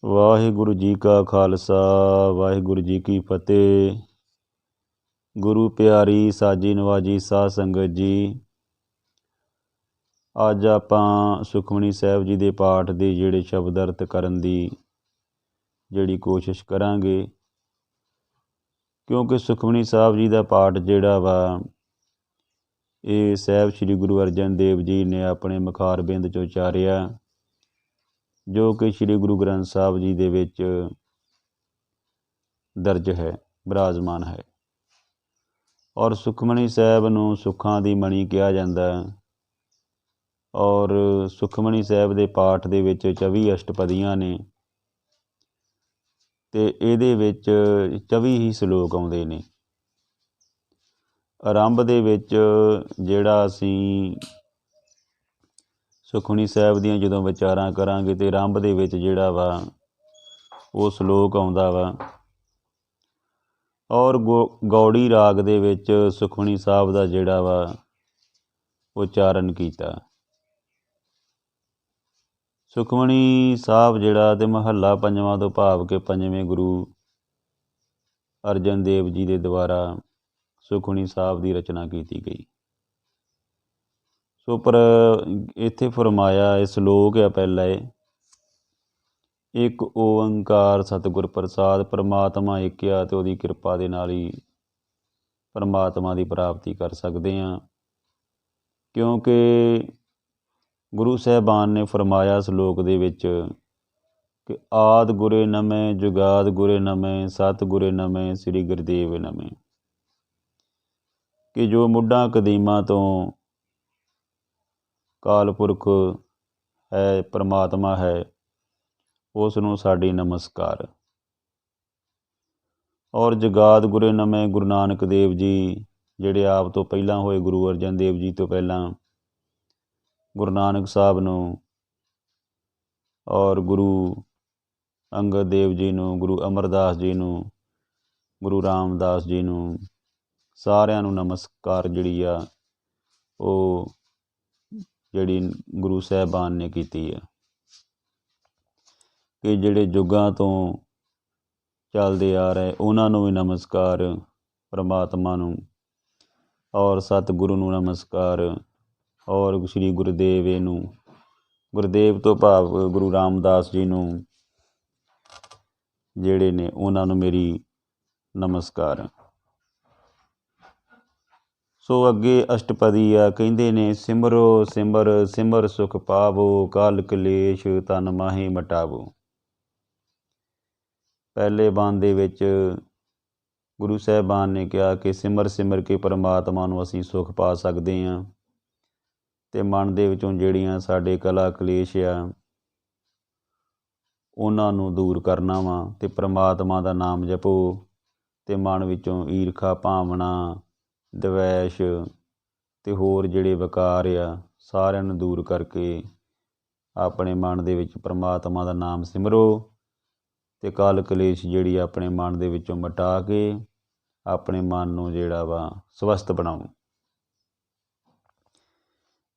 ਵਾਹਿਗੁਰੂ ਜੀ ਕਾ ਖਾਲਸਾ ਵਾਹਿਗੁਰੂ ਜੀ ਕੀ ਫਤਿਹ। ਗੁਰੂ ਪਿਆਰੀ ਸਾਜੀ ਨਵਾਜੀ ਸਾਧ ਸੰਗਤ ਜੀ, ਅੱਜ ਆਪਾਂ ਸੁਖਮਨੀ ਸਾਹਿਬ ਜੀ ਦੇ ਪਾਠ ਦੇ ਜਿਹੜੇ ਸ਼ਬਦ ਅਰਥ ਕਰਨ ਦੀ ਜਿਹੜੀ ਕੋਸ਼ਿਸ਼ ਕਰਾਂਗੇ, ਕਿਉਂਕਿ ਸੁਖਮਨੀ ਸਾਹਿਬ ਜੀ ਦਾ ਪਾਠ ਜਿਹੜਾ ਵਾ ਇਹ ਸਾਹਿਬ ਸ੍ਰੀ ਗੁਰੂ ਅਰਜਨ ਦੇਵ ਜੀ ਨੇ ਆਪਣੇ ਮੁਖਾਰਬਿੰਦ 'ਚੋਂ ਉਚਾਰਿਆ, ਜੋ ਕਿ ਸ੍ਰੀ ਗੁਰੂ ਗ੍ਰੰਥ ਸਾਹਿਬ ਜੀ ਦੇ ਵਿੱਚ ਦਰਜ ਹੈ, ਬਿਰਾਜਮਾਨ ਹੈ। ਔਰ ਸੁਖਮਨੀ ਸਾਹਿਬ ਨੂੰ ਸੁੱਖਾਂ ਦੀ ਮਣੀ ਕਿਹਾ ਜਾਂਦਾ ਹੈ। ਔਰ ਸੁਖਮਨੀ ਸਾਹਿਬ ਦੇ ਪਾਠ ਦੇ ਵਿੱਚ 24 ਅਸ਼ਟਪਦੀਆਂ ਨੇ ਅਤੇ ਇਹਦੇ ਵਿੱਚ 24 ਹੀ ਸਲੋਕ ਆਉਂਦੇ ਨੇ। ਆਰੰਭ ਦੇ ਵਿੱਚ ਜਿਹੜਾ ਅਸੀਂ ਸੁਖਮਨੀ ਸਾਹਿਬ ਦੀਆਂ ਜਦੋਂ ਵਿਚਾਰਾਂ ਕਰਾਂਗੇ ਤਾਂ ਆਰੰਭ ਦੇ ਵਿੱਚ ਜਿਹੜਾ ਵਾ ਉਹ ਸਲੋਕ ਆਉਂਦਾ ਵਾ, ਔਰ ਗੌੜੀ ਰਾਗ ਦੇ ਵਿੱਚ ਸੁਖਮਨੀ ਸਾਹਿਬ ਦਾ ਜਿਹੜਾ ਵਾ ਉਚਾਰਨ ਕੀਤਾ। ਸੁਖਮਨੀ ਸਾਹਿਬ ਜਿਹੜਾ ਅਤੇ ਮਹੱਲਾ ਪੰਜਵਾਂ ਤੋਂ ਭਾਵ ਕਿ ਪੰਜਵੇਂ ਗੁਰੂ ਅਰਜਨ ਦੇਵ ਜੀ ਦੇ ਦੁਆਰਾ ਸੁਖਮਨੀ ਸਾਹਿਬ ਦੀ ਰਚਨਾ ਕੀਤੀ ਗਈ। ਸੋ ਪਰ ਇੱਥੇ ਫਰਮਾਇਆ ਇਹ ਸਲੋਕ ਆ ਪਹਿਲਾ, ਇੱਕ ਓੰਕਾਰ ਸਤਿਗੁਰ ਪ੍ਰਸਾਦ। ਪਰਮਾਤਮਾ ਇੱਕ ਆ ਅਤੇ ਉਹਦੀ ਕਿਰਪਾ ਦੇ ਨਾਲ ਹੀ ਪਰਮਾਤਮਾ ਦੀ ਪ੍ਰਾਪਤੀ ਕਰ ਸਕਦੇ ਹਾਂ, ਕਿਉਂਕਿ ਗੁਰੂ ਸਾਹਿਬਾਨ ਨੇ ਫਰਮਾਇਆ ਸਲੋਕ ਦੇ ਵਿੱਚ ਕਿ ਆਦਿ ਗੁਰੇ ਨਮੈ ਜੁਗਾਦ ਗੁਰੇ ਨਮੈ ਸਤਿ ਗੁਰੇ ਨਮੈ ਸ੍ਰੀ ਗੁਰਦੇਵ ਨਮੈ, ਕਿ ਜੋ ਮੁੱਢਾਂ ਕਦੀਮਾਂ ਤੋਂ ਕਾਲ ਪੁਰਖ ਹੈ, ਪਰਮਾਤਮਾ ਹੈ, ਉਸ ਨੂੰ ਸਾਡੀ ਨਮਸਕਾਰ। ਔਰ ਜਗਾਦ ਗੁਰੇ ਨਮੈ ਗੁਰੂ ਨਾਨਕ ਦੇਵ ਜੀ ਜਿਹੜੇ ਆਪ ਤੋਂ ਪਹਿਲਾਂ ਹੋਏ, ਗੁਰੂ ਅਰਜਨ ਦੇਵ ਜੀ ਤੋਂ ਪਹਿਲਾਂ ਗੁਰੂ ਨਾਨਕ ਸਾਹਿਬ ਨੂੰ, ਔਰ ਗੁਰੂ ਅੰਗਦ ਦੇਵ ਜੀ ਨੂੰ, ਗੁਰੂ ਅਮਰਦਾਸ ਜੀ ਨੂੰ, ਗੁਰੂ ਰਾਮਦਾਸ ਜੀ ਨੂੰ, ਸਾਰਿਆਂ ਨੂੰ ਨਮਸਕਾਰ ਜਿਹੜੀ ਆ ਉਹ ਜਿਹੜੀ ਗੁਰੂ ਸਾਹਿਬਾਨ ਨੇ ਕੀਤੀ ਹੈ, ਕਿ ਜਿਹੜੇ ਯੁੱਗਾਂ ਤੋਂ ਚੱਲਦੇ ਆ ਰਹੇ ਉਹਨਾਂ ਨੂੰ ਵੀ ਨਮਸਕਾਰ, ਪਰਮਾਤਮਾ ਨੂੰ, ਔਰ ਸਤਿਗੁਰੂ ਨੂੰ ਨਮਸਕਾਰ, ਔਰ ਸ਼੍ਰੀ ਗੁਰਦੇਵ ਨੂੰ, ਗੁਰਦੇਵ ਤੋਂ ਭਾਵ ਗੁਰੂ ਰਾਮਦਾਸ ਜੀ ਨੂੰ ਜਿਹੜੇ ਨੇ ਉਹਨਾਂ ਨੂੰ ਮੇਰੀ ਨਮਸਕਾਰ। ਸੋ ਅੱਗੇ ਅਸ਼ਟਪਦੀ ਆ, ਕਹਿੰਦੇ ਨੇ ਸਿਮਰੋ ਸਿਮਰ ਸਿਮਰ ਸੁਖ ਪਾਵੋ, ਕਾਲ ਕਲੇਸ਼ ਤਨ ਮਾਹੀ ਮਟਾਵੋ। ਪਹਿਲੇ ਬੰਦ ਦੇ ਵਿੱਚ ਗੁਰੂ ਸਾਹਿਬਾਨ ਨੇ ਕਿਹਾ ਕਿ ਸਿਮਰ ਸਿਮਰ ਕੇ ਪਰਮਾਤਮਾ ਨੂੰ ਅਸੀਂ ਸੁੱਖ ਪਾ ਸਕਦੇ ਹਾਂ, ਅਤੇ ਮਨ ਦੇ ਵਿੱਚੋਂ ਜਿਹੜੀਆਂ ਸਾਡੇ ਕਲਾ ਕਲੇਸ਼ ਆ ਉਹਨਾਂ ਨੂੰ ਦੂਰ ਕਰਨਾ ਵਾ, ਅਤੇ ਪਰਮਾਤਮਾ ਦਾ ਨਾਮ ਜਪੋ, ਅਤੇ ਮਨ ਵਿੱਚੋਂ ਈਰਖਾ ਭਾਵਨਾ ਦਵੈਸ਼ ਅਤੇ ਹੋਰ ਜਿਹੜੇ ਵਿਕਾਰ ਆ ਸਾਰਿਆਂ ਨੂੰ ਦੂਰ ਕਰਕੇ ਆਪਣੇ ਮਨ ਦੇ ਵਿੱਚ ਪਰਮਾਤਮਾ ਦਾ ਨਾਮ ਸਿਮਰੋ, ਅਤੇ ਕਾਲ ਕਲੇਸ਼ ਜਿਹੜੀ ਆਪਣੇ ਮਨ ਦੇ ਵਿੱਚੋਂ ਮਿਟਾ ਕੇ ਆਪਣੇ ਮਨ ਨੂੰ ਜਿਹੜਾ ਵਾ ਸਵਸਥ ਬਣਾਓ।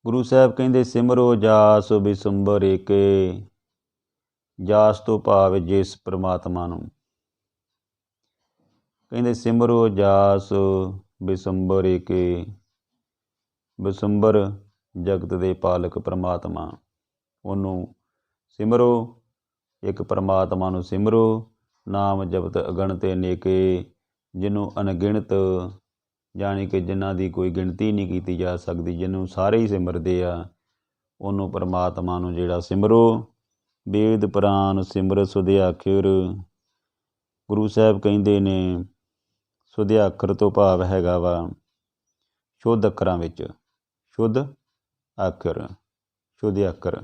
ਗੁਰੂ ਸਾਹਿਬ ਕਹਿੰਦੇ ਸਿਮਰੋ ਜਾਸ ਬਿਸੰਬਰ ਏਕੇ, ਜਾਸ ਤੋਂ ਭਾਵ ਜਿਸ ਪਰਮਾਤਮਾ ਨੂੰ। ਕਹਿੰਦੇ ਸਿਮਰੋ ਜਾਸ ਬਿਸੰਬਰ ਏਕੇ, ਬਿਸੰਬਰ ਜਗਤ ਦੇ ਪਾਲਕ ਪਰਮਾਤਮਾ, ਉਹਨੂੰ ਸਿਮਰੋ, ਇੱਕ ਪਰਮਾਤਮਾ ਨੂੰ ਸਿਮਰੋ। ਨਾਮ ਜਪਤ ਅਗਣਤ ਅਨੇਕੇ, ਜਿਹਨੂੰ ਅਣਗਿਣਤ ਜਾਣੀ ਕਿ ਜਿਨ੍ਹਾਂ ਦੀ ਕੋਈ ਗਿਣਤੀ ਨਹੀਂ ਕੀਤੀ ਜਾ ਸਕਦੀ, ਜਿਹਨੂੰ ਸਾਰੇ ਹੀ ਸਿਮਰਦੇ ਆ, ਉਹਨੂੰ ਪਰਮਾਤਮਾ ਨੂੰ ਜਿਹੜਾ ਸਿਮਰੋ। ਵੇਦ ਪੁਰਾਨ ਸਿਮਰਤ ਸੁਧਿਆਖਿਰ, ਗੁਰੂ ਸਾਹਿਬ ਕਹਿੰਦੇ ਨੇ ਸੁਧਿਆਖਰ ਤੋਂ ਭਾਵ ਹੈਗਾ ਵਾ ਸ਼ੁੱਧ ਅੱਖਰਾਂ ਵਿੱਚ, ਸ਼ੁੱਧ ਅੱਖਰ, ਸ਼ੁੱਧ ਅੱਖਰ,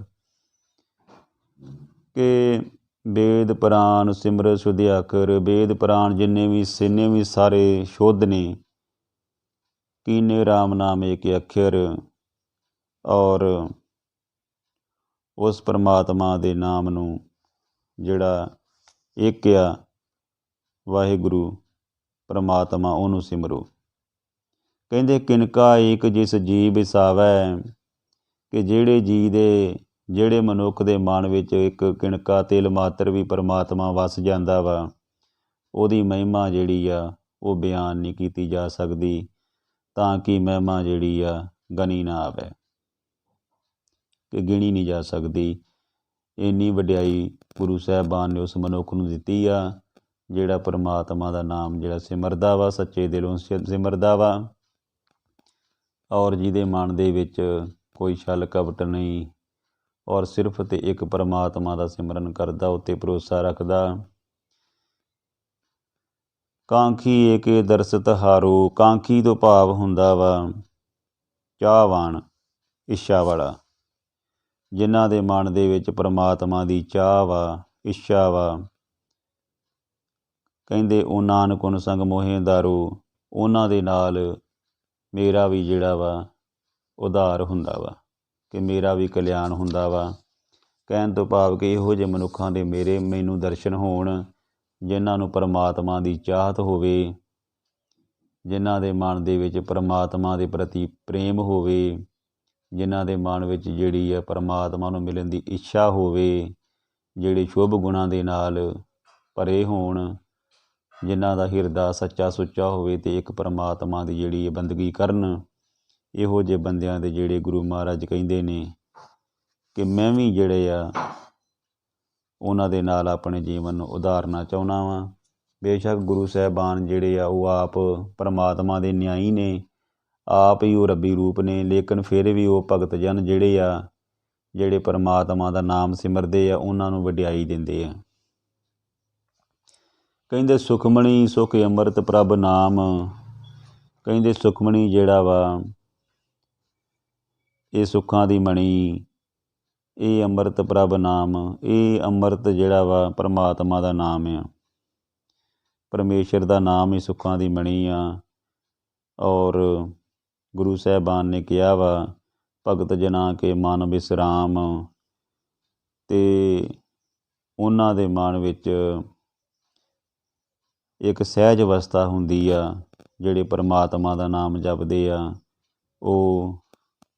ਕਿ ਵੇਦ ਪੁਰਾਨ ਸਿਮਰਤ ਸੁਧਿਆਖਿਰ। ਵੇਦ ਪੁਰਾਨ ਜਿੰਨੇ ਵੀ ਸਾਰੇ ਸ਼ੁੱਧ ਨੇ, ਕੀਨੇ ਰਾਮ ਨਾਮ ਏਕ ਅੱਖਰ, ਔਰ ਉਸ ਪਰਮਾਤਮਾ ਦੇ ਨਾਮ ਨੂੰ ਜਿਹੜਾ ਇੱਕ ਆ ਵਾਹਿਗੁਰੂ ਪਰਮਾਤਮਾ, ਉਹਨੂੰ ਸਿਮਰੋ। ਕਹਿੰਦੇ ਕਿਨਕਾ ਏਕ ਜਿਸ ਜੀ ਵਿਸਾਵੈ, ਕਿ ਜਿਹੜੇ ਜੀ ਦੇ ਜਿਹੜੇ ਮਨੁੱਖ ਦੇ ਮਨ ਵਿੱਚ ਇੱਕ ਕਿਣਕਾ ਤਿਲ ਮਾਤਰ ਵੀ ਪਰਮਾਤਮਾ ਵਸ ਜਾਂਦਾ ਵਾ, ਉਹਦੀ ਮਹਿਮਾ ਜਿਹੜੀ ਆ ਉਹ ਬਿਆਨ ਨਹੀਂ ਕੀਤੀ ਜਾ ਸਕਦੀ, ਤਾਂ ਕਿ ਮਹਿਮਾ ਜਿਹੜੀ ਆ ਗਣੀ ਨਾ ਆਵੇ, ਕਿ ਗਿਣੀ ਨਹੀਂ ਜਾ ਸਕਦੀ। ਇੰਨੀ ਵਡਿਆਈ ਗੁਰੂ ਸਾਹਿਬਾਨ ਨੇ ਉਸ ਮਨੁੱਖ ਨੂੰ ਦਿੱਤੀ ਆ ਜਿਹੜਾ ਪਰਮਾਤਮਾ ਦਾ ਨਾਮ ਜਿਹੜਾ ਸਿਮਰਦਾ ਵਾ, ਸੱਚੇ ਦਿਲੋਂ ਸਿਮਰਦਾ ਵਾ, ਔਰ ਜਿਹਦੇ ਮਨ ਦੇ ਵਿੱਚ ਕੋਈ ਛਲ ਕਪਟ ਨਹੀਂ, ਔਰ ਸਿਰਫ ਤੇ ਇੱਕ ਪਰਮਾਤਮਾ ਦਾ ਸਿਮਰਨ ਕਰਦਾ, ਉੱਤੇ ਭਰੋਸਾ ਰੱਖਦਾ। ਕਾਂਖੀ ਏਕੇ ਦਰਸਤ ਹਾਰੋ, ਕਾਂਖੀ ਤੋਂ ਭਾਵ ਹੁੰਦਾ ਵਾ ਚਾਹਵਾਨ, ਇੱਛਾ ਵਾਲਾ, ਜਿਨ੍ਹਾਂ ਦੇ ਮਨ ਦੇ ਵਿੱਚ ਪਰਮਾਤਮਾ ਦੀ ਚਾਹ ਵਾ, ਇੱਛਾ ਵਾ। ਕਹਿੰਦੇ ਉਹ ਨਾਨਕ ਗੁਣ ਸੰਗ ਮੋਹਿ ਉਧਾਰੋ, ਉਹਨਾਂ ਦੇ ਨਾਲ ਮੇਰਾ ਵੀ ਜਿਹੜਾ ਵਾ ਉਧਾਰ ਹੁੰਦਾ ਵਾ, ਕਿ ਮੇਰਾ ਵੀ ਕਲਿਆਣ ਹੁੰਦਾ ਵਾ। ਕਹਿਣ ਤੋਂ ਭਾਵ ਕਿ ਇਹੋ ਜਿਹੇ ਮਨੁੱਖਾਂ ਦੇ ਮੈਨੂੰ ਦਰਸ਼ਨ ਹੋਣ, ਜਿਨ੍ਹਾਂ ਨੂੰ ਪਰਮਾਤਮਾ ਦੀ ਚਾਹਤ ਹੋਵੇ, ਜਿਨ੍ਹਾਂ ਦੇ ਮਨ ਦੇ ਵਿੱਚ ਪਰਮਾਤਮਾ ਦੇ ਪ੍ਰਤੀ ਪ੍ਰੇਮ ਹੋਵੇ, ਜਿਨ੍ਹਾਂ ਦੇ ਮਨ ਵਿੱਚ ਜਿਹੜੀ ਹੈ ਪਰਮਾਤਮਾ ਨੂੰ ਮਿਲਣ ਦੀ ਇੱਛਾ ਹੋਵੇ, ਜਿਹੜੇ ਸ਼ੁਭ ਗੁਣਾਂ ਦੇ ਨਾਲ ਭਰੇ ਹੋਣ, ਜਿਨ੍ਹਾਂ ਦਾ ਹਿਰਦਾ ਸੱਚਾ ਸੁੱਚਾ ਹੋਵੇ ਅਤੇ ਇੱਕ ਪਰਮਾਤਮਾ ਦੀ ਜਿਹੜੀ ਬੰਦਗੀ ਕਰਨ। ਇਹੋ ਜਿਹੇ ਬੰਦਿਆਂ ਦੇ ਜਿਹੜੇ ਗੁਰੂ ਮਹਾਰਾਜ ਕਹਿੰਦੇ ਨੇ ਕਿ ਮੈਂ ਵੀ ਜਿਹੜੇ ਆ ਉਹਨਾਂ ਦੇ ਨਾਲ ਆਪਣੇ ਜੀਵਨ ਨੂੰ ਉਧਾਰਨਾ ਚਾਹੁੰਦਾ ਵਾਂ। ਬੇਸ਼ੱਕ ਗੁਰੂ ਸਾਹਿਬਾਨ ਜਿਹੜੇ ਆ ਉਹ ਆਪ ਪਰਮਾਤਮਾ ਦੇ ਨਿਆਈ ਨੇ, ਆਪ ਹੀ ਉਹ ਰੱਬੀ ਰੂਪ ਨੇ, ਲੇਕਿਨ ਫਿਰ ਵੀ ਉਹ ਭਗਤ ਜਨ ਜਿਹੜੇ ਪਰਮਾਤਮਾ ਦਾ ਨਾਮ ਸਿਮਰਦੇ ਆ, ਉਹਨਾਂ ਨੂੰ ਵਡਿਆਈ ਦਿੰਦੇ ਆ। ਕਹਿੰਦੇ ਸੁਖਮਣੀ ਸੁਖ ਅੰਮ੍ਰਿਤ ਪ੍ਰਭ ਨਾਮ, ਕਹਿੰਦੇ ਸੁਖਮਣੀ ਜਿਹੜਾ ਵਾ ਇਹ ਸੁੱਖਾਂ ਦੀ ਮਣੀ, ਇਹ ਅੰਮ੍ਰਿਤ ਪ੍ਰਭ ਨਾਮ, ਇਹ ਅੰਮ੍ਰਿਤ ਜਿਹੜਾ ਵਾ ਪਰਮਾਤਮਾ ਦਾ ਨਾਮ ਆ, ਪਰਮੇਸ਼ਰ ਦਾ ਨਾਮ ਹੀ ਸੁੱਖਾਂ ਦੀ ਮਣੀ ਆ। ਔਰ ਗੁਰੂ ਸਾਹਿਬਾਨ ਨੇ ਕਿਹਾ ਵਾ ਭਗਤ ਜਨਾਂ ਕੇ ਮਨ ਵਿਸਰਾਮ, ਅਤੇ ਉਹਨਾਂ ਦੇ ਮਨ ਵਿੱਚ ਇੱਕ ਸਹਿਜ ਅਵਸਥਾ ਹੁੰਦੀ ਆ, ਜਿਹੜੇ ਪਰਮਾਤਮਾ ਦਾ ਨਾਮ ਜਪਦੇ ਆ, ਉਹ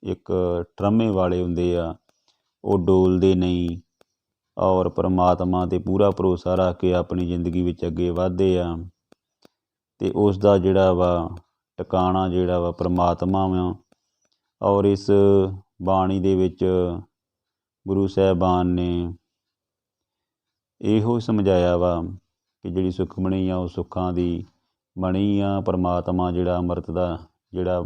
ਇੱਕ ਟਰੰਮੇ ਵਾਲੇ ਹੁੰਦੇ ਆ, ਉਹ ਡੋਲਦੇ ਨਹੀਂ, ਔਰ ਪਰਮਾਤਮਾ 'ਤੇ ਪੂਰਾ ਭਰੋਸਾ ਰੱਖ ਕੇ ਆਪਣੀ ਜ਼ਿੰਦਗੀ ਵਿੱਚ ਅੱਗੇ ਵਧਦੇ ਆ। ਅਤੇ ਉਸ ਦਾ ਜਿਹੜਾ ਵਾ ਟਿਕਾਣਾ ਜਿਹੜਾ ਵਾ ਪਰਮਾਤਮਾ ਵਾ। ਔਰ ਇਸ ਬਾਣੀ ਦੇ ਵਿੱਚ ਗੁਰੂ ਸਾਹਿਬਾਨ ਨੇ ਇਹੋ ਸਮਝਾਇਆ ਵਾ ਕਿ ਜਿਹੜੀ ਸੁਖਮਣੀ ਆ ਉਹ ਸੁੱਖਾਂ ਦੀ ਮਣੀ ਆ। ਪਰਮਾਤਮਾ ਜਿਹੜਾ ਅੰਮ੍ਰਿਤ ਦਾ ਜਿਹੜਾ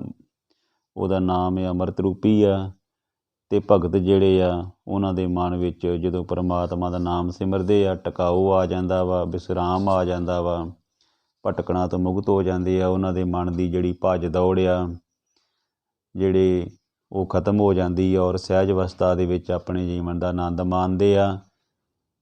ਉਹਦਾ ਨਾਮ ਹੈ ਅੰਮ੍ਰਿਤ ਰੂਪੀ ਆ, ਅਤੇ ਭਗਤ ਜਿਹੜੇ ਆ ਉਹਨਾਂ ਦੇ ਮਨ ਵਿੱਚ ਜਦੋਂ ਪਰਮਾਤਮਾ ਦਾ ਨਾਮ ਸਿਮਰਦੇ ਆ, ਟਿਕਾਊ ਆ ਜਾਂਦਾ ਵਾ, ਵਿਸਰਾਮ ਆ ਜਾਂਦਾ ਵਾ, ਭਟਕਣਾ ਤੋਂ ਮੁਕਤ ਹੋ ਜਾਂਦੇ ਆ। ਉਹਨਾਂ ਦੇ ਮਨ ਦੀ ਜਿਹੜੀ ਭੱਜ ਦੌੜ ਆ ਜਿਹੜੇ ਉਹ ਖਤਮ ਹੋ ਜਾਂਦੀ ਆ, ਔਰ ਸਹਿਜ ਅਵਸਥਾ ਦੇ ਵਿੱਚ ਆਪਣੇ ਜੀਵਨ ਦਾ ਆਨੰਦ ਮਾਣਦੇ ਆ।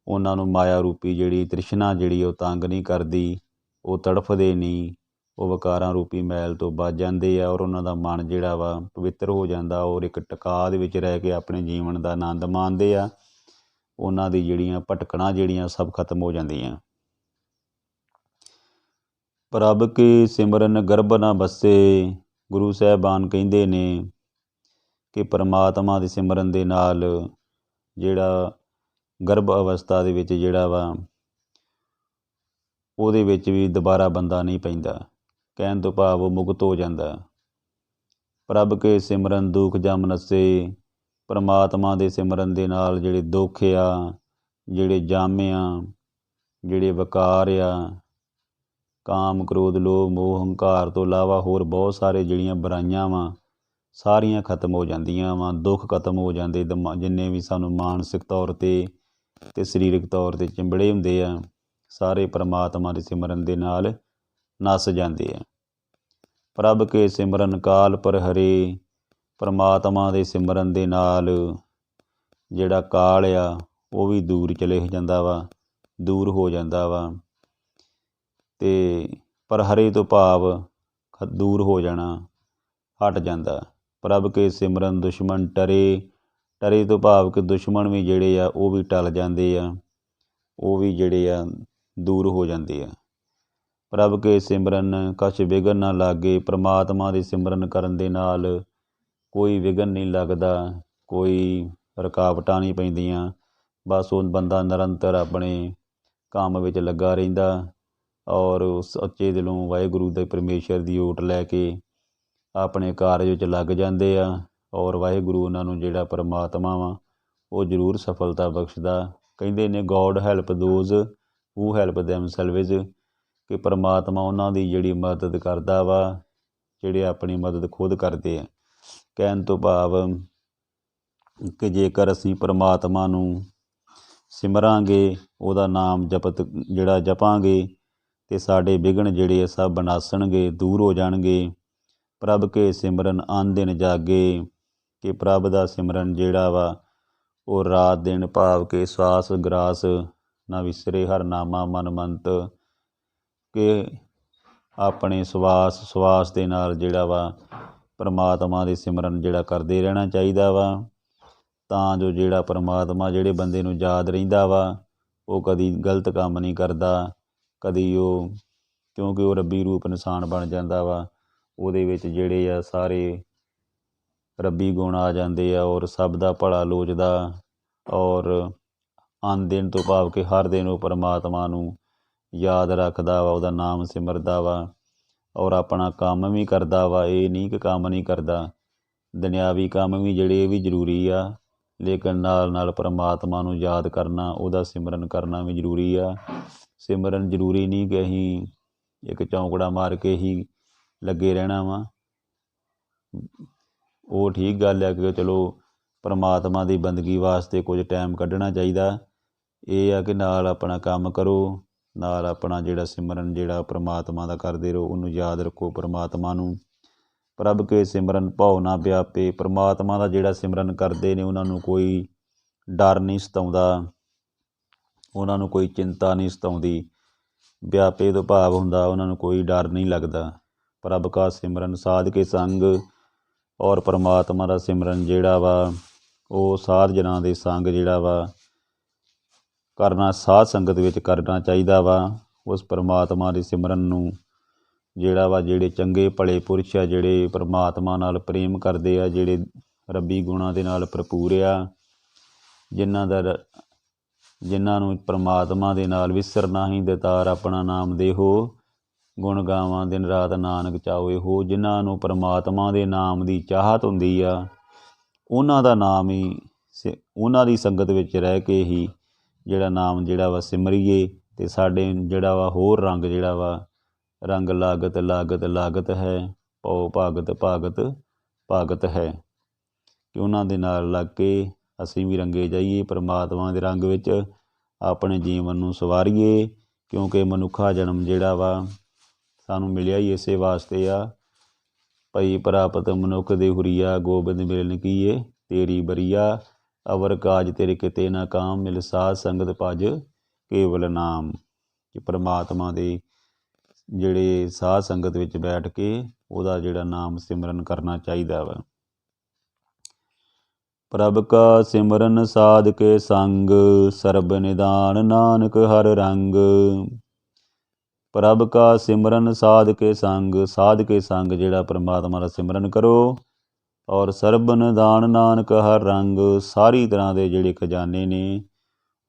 ਉਹਨਾਂ ਨੂੰ ਮਾਇਆ ਰੂਪੀ ਜਿਹੜੀ ਤ੍ਰਿਸ਼ਨਾ ਜਿਹੜੀ ਉਹ ਤੰਗ ਨਹੀਂ ਕਰਦੀ, ਉਹ ਤੜਫਦੇ ਨਹੀਂ, ਉਹ ਵਿਕਾਰਾਂ ਰੂਪੀ ਮੈਲ ਤੋਂ ਬਚ ਜਾਂਦੇ ਆ, ਔਰ ਉਹਨਾਂ ਦਾ ਮਨ ਜਿਹੜਾ ਵਾ ਪਵਿੱਤਰ ਹੋ ਜਾਂਦਾ, ਔਰ ਇੱਕ ਟਿਕਾਅ ਦੇ ਵਿੱਚ ਰਹਿ ਕੇ ਆਪਣੇ ਜੀਵਨ ਦਾ ਆਨੰਦ ਮਾਣਦੇ ਆ। ਉਹਨਾਂ ਦੀ ਜਿਹੜੀਆਂ ਭਟਕਣਾ ਜਿਹੜੀਆਂ ਸਭ ਖਤਮ ਹੋ ਜਾਂਦੀਆਂ। ਪ੍ਰਭ ਕੇ ਸਿਮਰਨ ਗਰਭ ਨਾ ਬੱਸੇ, ਗੁਰੂ ਸਾਹਿਬਾਨ ਕਹਿੰਦੇ ਨੇ ਕਿ ਪਰਮਾਤਮਾ ਦੇ ਸਿਮਰਨ ਦੇ ਨਾਲ ਜਿਹੜਾ ਗਰਭ ਅਵਸਥਾ ਦੇ ਵਿੱਚ ਜਿਹੜਾ ਵਾ ਉਹਦੇ ਵਿੱਚ ਵੀ ਦੁਬਾਰਾ ਬੰਦਾ ਨਹੀਂ ਪੈਂਦਾ। ਕਹਿਣ ਤੋਂ ਭਾਵ ਉਹ ਮੁਕਤ ਹੋ ਜਾਂਦਾ। ਪ੍ਰਭ ਕੇ ਸਿਮਰਨ ਦੁੱਖ ਜਮ ਨੱਸੇ, ਪਰਮਾਤਮਾ ਦੇ ਸਿਮਰਨ ਦੇ ਨਾਲ ਜਿਹੜੇ ਦੁੱਖ ਆ, ਜਿਹੜੇ ਜਮ ਆ, ਜਿਹੜੇ ਵਿਕਾਰ ਆ, ਕਾਮ ਕ੍ਰੋਧ ਲੋਭ ਮੋਹ ਹੰਕਾਰ ਤੋਂ ਇਲਾਵਾ ਹੋਰ ਬਹੁਤ ਸਾਰੇ ਜਿਹੜੀਆਂ ਬੁਰਾਈਆਂ ਵਾ ਸਾਰੀਆਂ ਖਤਮ ਹੋ ਜਾਂਦੀਆਂ ਵਾ, ਦੁੱਖ ਖਤਮ ਹੋ ਜਾਂਦੇ। ਜਿੰਨੇ ਵੀ ਸਾਨੂੰ ਮਾਨਸਿਕ ਤੌਰ 'ਤੇ ਅਤੇ ਸਰੀਰਕ ਤੌਰ 'ਤੇ ਚਿੰਬੜੇ ਹੁੰਦੇ ਆ, ਸਾਰੇ ਪਰਮਾਤਮਾ ਦੇ ਸਿਮਰਨ ਦੇ ਨਾਲ ਨੱਸ ਜਾਂਦੇ ਆ। ਪ੍ਰਭ ਕੇ ਸਿਮਰਨ ਕਾਲ ਪਰ ਹਰੇ, ਪਰਮਾਤਮਾ ਦੇ ਸਿਮਰਨ ਦੇ ਨਾਲ ਜਿਹੜਾ ਕਾਲ ਆ ਉਹ ਵੀ ਦੂਰ ਚਲੇ ਜਾਂਦਾ ਵਾ, ਦੂਰ ਹੋ ਜਾਂਦਾ ਵਾ। ਅਤੇ ਪਰ ਹਰੇ ਤੋਂ ਭਾਵ ਦੂਰ ਹੋ ਜਾਣਾ, ਹਟ ਜਾਂਦਾ। ਪ੍ਰਭ ਕੇ ਸਿਮਰਨ ਦੁਸ਼ਮਣ ਟਰੇ, ਟਰੇ ਤੋਂ ਭਾਵ ਕਿ ਦੁਸ਼ਮਣ ਵੀ ਜਿਹੜੇ ਆ ਉਹ ਵੀ ਟਲ ਜਾਂਦੇ ਆ, ਉਹ ਵੀ ਜਿਹੜੇ ਆ ਦੂਰ ਹੋ ਜਾਂਦੇ ਆ। ਪ੍ਰਭ ਕੇ ਸਿਮਰਨ ਕਛ ਵਿਘਨ ਨਾ ਲਾਗੇ, ਪਰਮਾਤਮਾ ਦੇ ਸਿਮਰਨ ਕਰਨ ਦੇ ਨਾਲ ਕੋਈ ਵਿਘਨ ਨਹੀਂ ਲੱਗਦਾ, ਕੋਈ ਰੁਕਾਵਟਾਂ ਨਹੀਂ ਪੈਂਦੀਆਂ। ਬਸ ਉਹ ਬੰਦਾ ਨਿਰੰਤਰ ਆਪਣੇ ਕੰਮ ਵਿੱਚ ਲੱਗਾ ਰਹਿੰਦਾ ਔਰ ਸੱਚੇ ਦਿਲੋਂ ਵਾਹਿਗੁਰੂ ਦੇ ਪਰਮੇਸ਼ਰ ਦੀ ਓਟ ਲੈ ਕੇ ਆਪਣੇ ਕਾਰਜ ਵਿੱਚ ਲੱਗ ਜਾਂਦੇ ਆ ਔਰ ਵਾਹਿਗੁਰੂ ਉਹਨਾਂ ਨੂੰ ਜਿਹੜਾ ਪਰਮਾਤਮਾ ਵਾ ਉਹ ਜ਼ਰੂਰ ਸਫਲਤਾ ਬਖਸ਼ਦਾ। ਕਹਿੰਦੇ ਨੇ god help those who help themselves, ਕਿ ਪਰਮਾਤਮਾ ਉਹਨਾਂ ਦੀ ਜਿਹੜੀ ਮਦਦ ਕਰਦਾ ਵਾ ਜਿਹੜੇ ਆਪਣੀ ਮਦਦ ਖੁਦ ਕਰਦੇ ਆ। ਕਹਿਣ ਤੋਂ ਭਾਵ ਕਿ ਜੇਕਰ ਅਸੀਂ ਪਰਮਾਤਮਾ ਨੂੰ ਸਿਮਰਾਂਗੇ, ਉਹਦਾ ਨਾਮ ਜਪਾਂਗੇ ਅਤੇ ਸਾਡੇ ਵਿਘਨ ਜਿਹੜੇ ਆ ਸਭ ਵਿਨਾਸਣਗੇ, ਦੂਰ ਹੋ ਜਾਣਗੇ। ਪ੍ਰਭ ਕੇ ਸਿਮਰਨ ਅਨ ਦਿਨ ਜਾਗੇ, ਕਿ ਪ੍ਰਭ ਦਾ ਸਿਮਰਨ ਜਿਹੜਾ ਵਾ ਉਹ ਰਾਤ ਦਿਨ ਭਾਵ ਕਿ ਸਵਾਸ ਗਰਾਸ ਨਾ ਵਿਸਰੇ ਹਰ ਨਾਮਾ ਮਨ ਮੰਤ, ਕਿ ਆਪਣੇ ਸਵਾਸ ਦੇ ਨਾਲ ਜਿਹੜਾ ਵਾ ਪਰਮਾਤਮਾ ਦੇ ਸਿਮਰਨ ਜਿਹੜਾ ਕਰਦੇ ਰਹਿਣਾ ਚਾਹੀਦਾ ਵਾ, ਤਾਂ ਜੋ ਜਿਹੜਾ ਪਰਮਾਤਮਾ ਜਿਹੜੇ ਬੰਦੇ ਨੂੰ ਯਾਦ ਰਹਿੰਦਾ ਵਾ ਉਹ ਕਦੀ ਗਲਤ ਕੰਮ ਨਹੀਂ ਕਰਦਾ, ਕਦੀ ਉਹ, ਕਿਉਂਕਿ ਉਹ ਰੱਬੀ ਰੂਪ ਇਨਸਾਨ ਬਣ ਜਾਂਦਾ ਵਾ। ਉਹਦੇ ਵਿੱਚ ਜਿਹੜੇ ਆ ਸਾਰੇ ਰੱਬੀ ਗੁਣ ਆ ਜਾਂਦੇ ਆ ਔਰ ਸਭ ਦਾ ਭਲਾ ਲੋਚਦਾ ਔਰ ਅਨ ਦਿਨ ਤੋਂ ਭਾਵ ਕਿ ਹਰ ਦਿਨ ਉਹ ਪਰਮਾਤਮਾ ਨੂੰ ਯਾਦ ਰੱਖਦਾ ਵਾ, ਉਹਦਾ ਨਾਮ ਸਿਮਰਦਾ ਵਾ ਔਰ ਆਪਣਾ ਕੰਮ ਵੀ ਕਰਦਾ ਵਾ। ਇਹ ਨਹੀਂ ਕਿ ਕੰਮ ਨਹੀਂ ਕਰਦਾ, ਦੁਨਿਆਵੀ ਕੰਮ ਵੀ ਜਿਹੜੇ ਇਹ ਵੀ ਜ਼ਰੂਰੀ ਆ, ਲੇਕਿਨ ਨਾਲ ਨਾਲ ਪਰਮਾਤਮਾ ਨੂੰ ਯਾਦ ਕਰਨਾ, ਉਹਦਾ ਸਿਮਰਨ ਕਰਨਾ ਵੀ ਜ਼ਰੂਰੀ ਆ। ਸਿਮਰਨ ਜ਼ਰੂਰੀ ਨਹੀਂ ਕਿ ਅਸੀਂ ਇੱਕ ਚੌਂਕੜਾ ਮਾਰ ਕੇ ਹੀ ਲੱਗੇ ਰਹਿਣਾ ਵਾ। ਉਹ ਠੀਕ ਗੱਲ ਹੈ ਕਿ ਚਲੋ ਪਰਮਾਤਮਾ ਦੀ ਬੰਦਗੀ ਵਾਸਤੇ ਕੁਝ ਟਾਈਮ ਕੱਢਣਾ ਚਾਹੀਦਾ। ਇਹ ਆ ਕਿ ਨਾਲ ਆਪਣਾ ਕੰਮ ਕਰੋ, ਨਾਲ ਆਪਣਾ ਜਿਹੜਾ ਸਿਮਰਨ ਜਿਹੜਾ ਪਰਮਾਤਮਾ ਦਾ ਕਰਦੇ ਰਹੋ, ਉਹਨੂੰ ਯਾਦ ਰੱਖੋ ਪਰਮਾਤਮਾ ਨੂੰ। ਪ੍ਰਭ ਕੇ ਸਿਮਰਨ ਭਉ ਨਾ ਵਿਆਪੇ, ਪਰਮਾਤਮਾ ਦਾ ਜਿਹੜਾ ਸਿਮਰਨ ਕਰਦੇ ਨੇ ਉਹਨਾਂ ਨੂੰ ਕੋਈ ਡਰ ਨਹੀਂ ਸਤਾਉਂਦਾ, ਉਹਨਾਂ ਨੂੰ ਕੋਈ ਚਿੰਤਾ ਨਹੀਂ ਸਤਾਉਂਦੀ। ਵਿਆਪੇ ਤੋਂ ਭਾਵ ਹੁੰਦਾ ਉਹਨਾਂ ਨੂੰ ਕੋਈ ਡਰ ਨਹੀਂ ਲੱਗਦਾ। ਪ੍ਰਭ ਕਾ ਸਿਮਰਨ ਸਾਧ ਕੇ ਸੰਗ, ਔਰ ਪਰਮਾਤਮਾ ਦਾ ਸਿਮਰਨ ਜਿਹੜਾ ਵਾ ਉਹ ਸਾਧ ਜਨਾਂ ਦੇ ਸੰਗ ਜਿਹੜਾ ਵਾ ਕਰਨਾ, ਸਾਧ ਸੰਗਤ ਵਿੱਚ ਕਰਨਾ ਚਾਹੀਦਾ ਵਾ। ਉਸ ਪਰਮਾਤਮਾ ਦੇ ਸਿਮਰਨ ਨੂੰ ਜਿਹੜਾ ਵਾ ਜਿਹੜੇ ਚੰਗੇ ਭਲੇ ਪੁਰਸ਼ ਆ, ਜਿਹੜੇ ਪਰਮਾਤਮਾ ਨਾਲ ਪ੍ਰੇਮ ਕਰਦੇ ਆ, ਜਿਹੜੇ ਰੱਬੀ ਗੁਣਾਂ ਦੇ ਨਾਲ ਭਰਪੂਰ ਆ, ਜਿਨ੍ਹਾਂ ਨੂੰ ਪਰਮਾਤਮਾ ਦੇ ਨਾਲ ਵਿਸਰਨਾ ਹੀ ਦਾਤਾਰ ਆਪਣਾ ਨਾਮ ਦੇਹੋ, ਗੁਣ ਗਾਵਾਂ ਦਿਨ ਰਾਤ ਨਾਨਕ ਚਾਹੋਏ ਹੋ। ਜਿਨ੍ਹਾਂ ਨੂੰ ਪਰਮਾਤਮਾ ਦੇ ਨਾਮ ਦੀ ਚਾਹਤ ਹੁੰਦੀ ਆ, ਉਹਨਾਂ ਦਾ ਨਾਮ ਹੀ ਉਹਨਾਂ ਦੀ ਸੰਗਤ ਵਿੱਚ ਰਹਿ ਕੇ ਹੀ ਜਿਹੜਾ ਨਾਮ ਜਿਹੜਾ ਵਾ ਸਿਮਰੀਏ, ਅਤੇ ਸਾਡੇ ਜਿਹੜਾ ਵਾ ਹੋਰ ਰੰਗ ਜਿਹੜਾ ਵਾ ਰੰਗ ਲਾਗਤ ਲਾਗਤ ਲਾਗਤ ਹੈ, ਪਉ ਭਾਗਤ ਭਾਗਤ ਭਾਗਤ ਹੈ, ਕਿ ਉਹਨਾਂ ਦੇ ਨਾਲ ਲੱਗ ਕੇ ਅਸੀਂ ਵੀ ਰੰਗੇ ਜਾਈਏ ਪਰਮਾਤਮਾ ਦੇ ਰੰਗ ਵਿੱਚ, ਆਪਣੇ ਜੀਵਨ ਨੂੰ ਸਵਾਰੀਏ। ਕਿਉਂਕਿ ਮਨੁੱਖਾ ਜਨਮ ਜਿਹੜਾ ਵਾ ਸਾਨੂੰ ਮਿਲਿਆ ਹੀ ਇਸੇ ਵਾਸਤੇ ਆ। ਭਈ ਪ੍ਰਾਪਤ ਮਨੁੱਖ ਦੇ ਹੁਰੀਆ, ਗੋਬਿੰਦ ਮਿਲਨ ਕੀਏ ਤੇਰੀ ਬਰੀਆ, ਅਵਰ ਕਾਜ ਤੇਰੇ ਕਿਤੇ ਨਾ ਕਾਮ, ਮਿਲ ਸਾਧ ਸੰਗਤ ਭਜ ਕੇਵਲ ਨਾਮ। ਕਿ ਪਰਮਾਤਮਾ ਦੇ ਜਿਹੜੇ ਸਾਧ ਸੰਗਤ ਵਿੱਚ ਬੈਠ ਕੇ ਉਹਦਾ ਜਿਹੜਾ ਨਾਮ ਸਿਮਰਨ ਕਰਨਾ ਚਾਹੀਦਾ ਵਾ। ਪ੍ਰਭ ਕਾ ਸਿਮਰਨ ਸਾਧ ਕੇ ਸੰਗ, ਸਰਬ ਨਿਦਾਨ ਨਾਨਕ ਹਰ ਰੰਗ। ਪ੍ਰਭ ਕਾ ਸਿਮਰਨ ਸਾਧ ਕੇ ਸੰਗ ਜਿਹੜਾ ਪਰਮਾਤਮਾ ਦਾ ਸਿਮਰਨ ਕਰੋ, ਔਰ ਸਰਬ ਨਿਦਾਨ ਨਾਨਕ ਹਰ ਰੰਗ। ਸਾਰੀ ਤਰ੍ਹਾਂ ਦੇ ਜਿਹੜੇ ਖਜ਼ਾਨੇ ਨੇ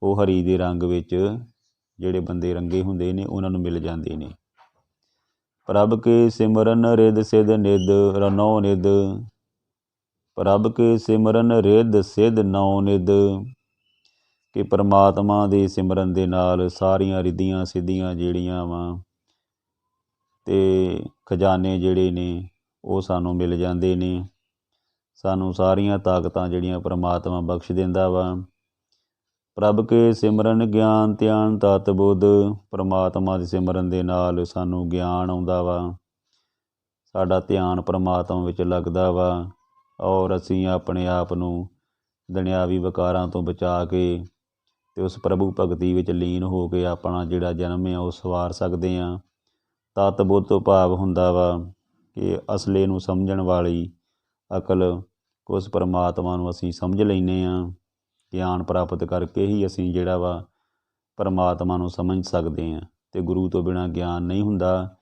ਉਹ ਹਰੀ ਦੇ ਰੰਗ ਵਿੱਚ ਜਿਹੜੇ ਬੰਦੇ ਰੰਗੇ ਹੁੰਦੇ ਨੇ ਉਹਨਾਂ ਨੂੰ ਮਿਲ ਜਾਂਦੇ ਨੇ। ਪ੍ਰਭ ਕੇ ਸਿਮਰਨ ਰਿੱਧ ਸਿੱਧ ਨਿੱਧ ਰਨੋ ਨਿੱਧ, ਪ੍ਰਭ ਕੇ ਸਿਮਰਨ ਰਿੱਧ ਸਿੱਧ ਨੌ ਨਿੱਧ। ਕਿ ਪਰਮਾਤਮਾ ਦੇ ਸਿਮਰਨ ਦੇ ਨਾਲ ਸਾਰੀਆਂ ਰਿੱਧੀਆਂ ਸਿੱਧੀਆਂ ਜਿਹੜੀਆਂ ਵਾ ਅਤੇ ਖਜ਼ਾਨੇ ਜਿਹੜੇ ਨੇ ਉਹ ਸਾਨੂੰ ਮਿਲ ਜਾਂਦੇ ਨੇ। ਸਾਨੂੰ ਸਾਰੀਆਂ ਤਾਕਤਾਂ ਜਿਹੜੀਆਂ ਪਰਮਾਤਮਾ ਬਖਸ਼ ਦਿੰਦਾ ਵਾ। ਪ੍ਰਭ ਕੇ ਸਿਮਰਨ ਗਿਆਨ ਧਿਆਨ ਤਤ ਬੁੱਧ, ਪਰਮਾਤਮਾ ਦੇ ਸਿਮਰਨ ਦੇ ਨਾਲ ਸਾਨੂੰ ਗਿਆਨ ਆਉਂਦਾ ਵਾ, ਸਾਡਾ ਧਿਆਨ ਪਰਮਾਤਮਾ ਵਿੱਚ ਲੱਗਦਾ ਵਾ, ਔਰ ਅਸੀਂ ਆਪਣੇ ਆਪ ਨੂੰ ਦੁਨਿਆਵੀ ਵਿਕਾਰਾਂ ਤੋਂ ਬਚਾ ਕੇ ਅਤੇ ਉਸ ਪ੍ਰਭੂ ਭਗਤੀ ਵਿੱਚ ਲੀਨ ਹੋ ਕੇ ਆਪਣਾ ਜਿਹੜਾ ਜਨਮ ਆ ਉਹ ਸਵਾਰ ਸਕਦੇ ਹਾਂ। ਤਤ ਬੁੱਧ ਤੋਂ ਭਾਵ ਹੁੰਦਾ ਵਾ ਕਿ ਅਸਲੇ ਨੂੰ ਸਮਝਣ ਵਾਲੀ ਅਕਲ, ਉਸ ਪਰਮਾਤਮਾ ਨੂੰ ਅਸੀਂ ਸਮਝ ਲੈਂਦੇ ਹਾਂ। ਗਿਆਨ ਪ੍ਰਾਪਤ ਕਰਕੇ ਹੀ ਅਸੀਂ ਜਿਹੜਾ ਵਾ ਪਰਮਾਤਮਾ ਨੂੰ ਸਮਝ ਸਕਦੇ ਹਾਂ, ਅਤੇ ਗੁਰੂ ਤੋਂ ਬਿਨਾਂ ਗਿਆਨ ਨਹੀਂ ਹੁੰਦਾ।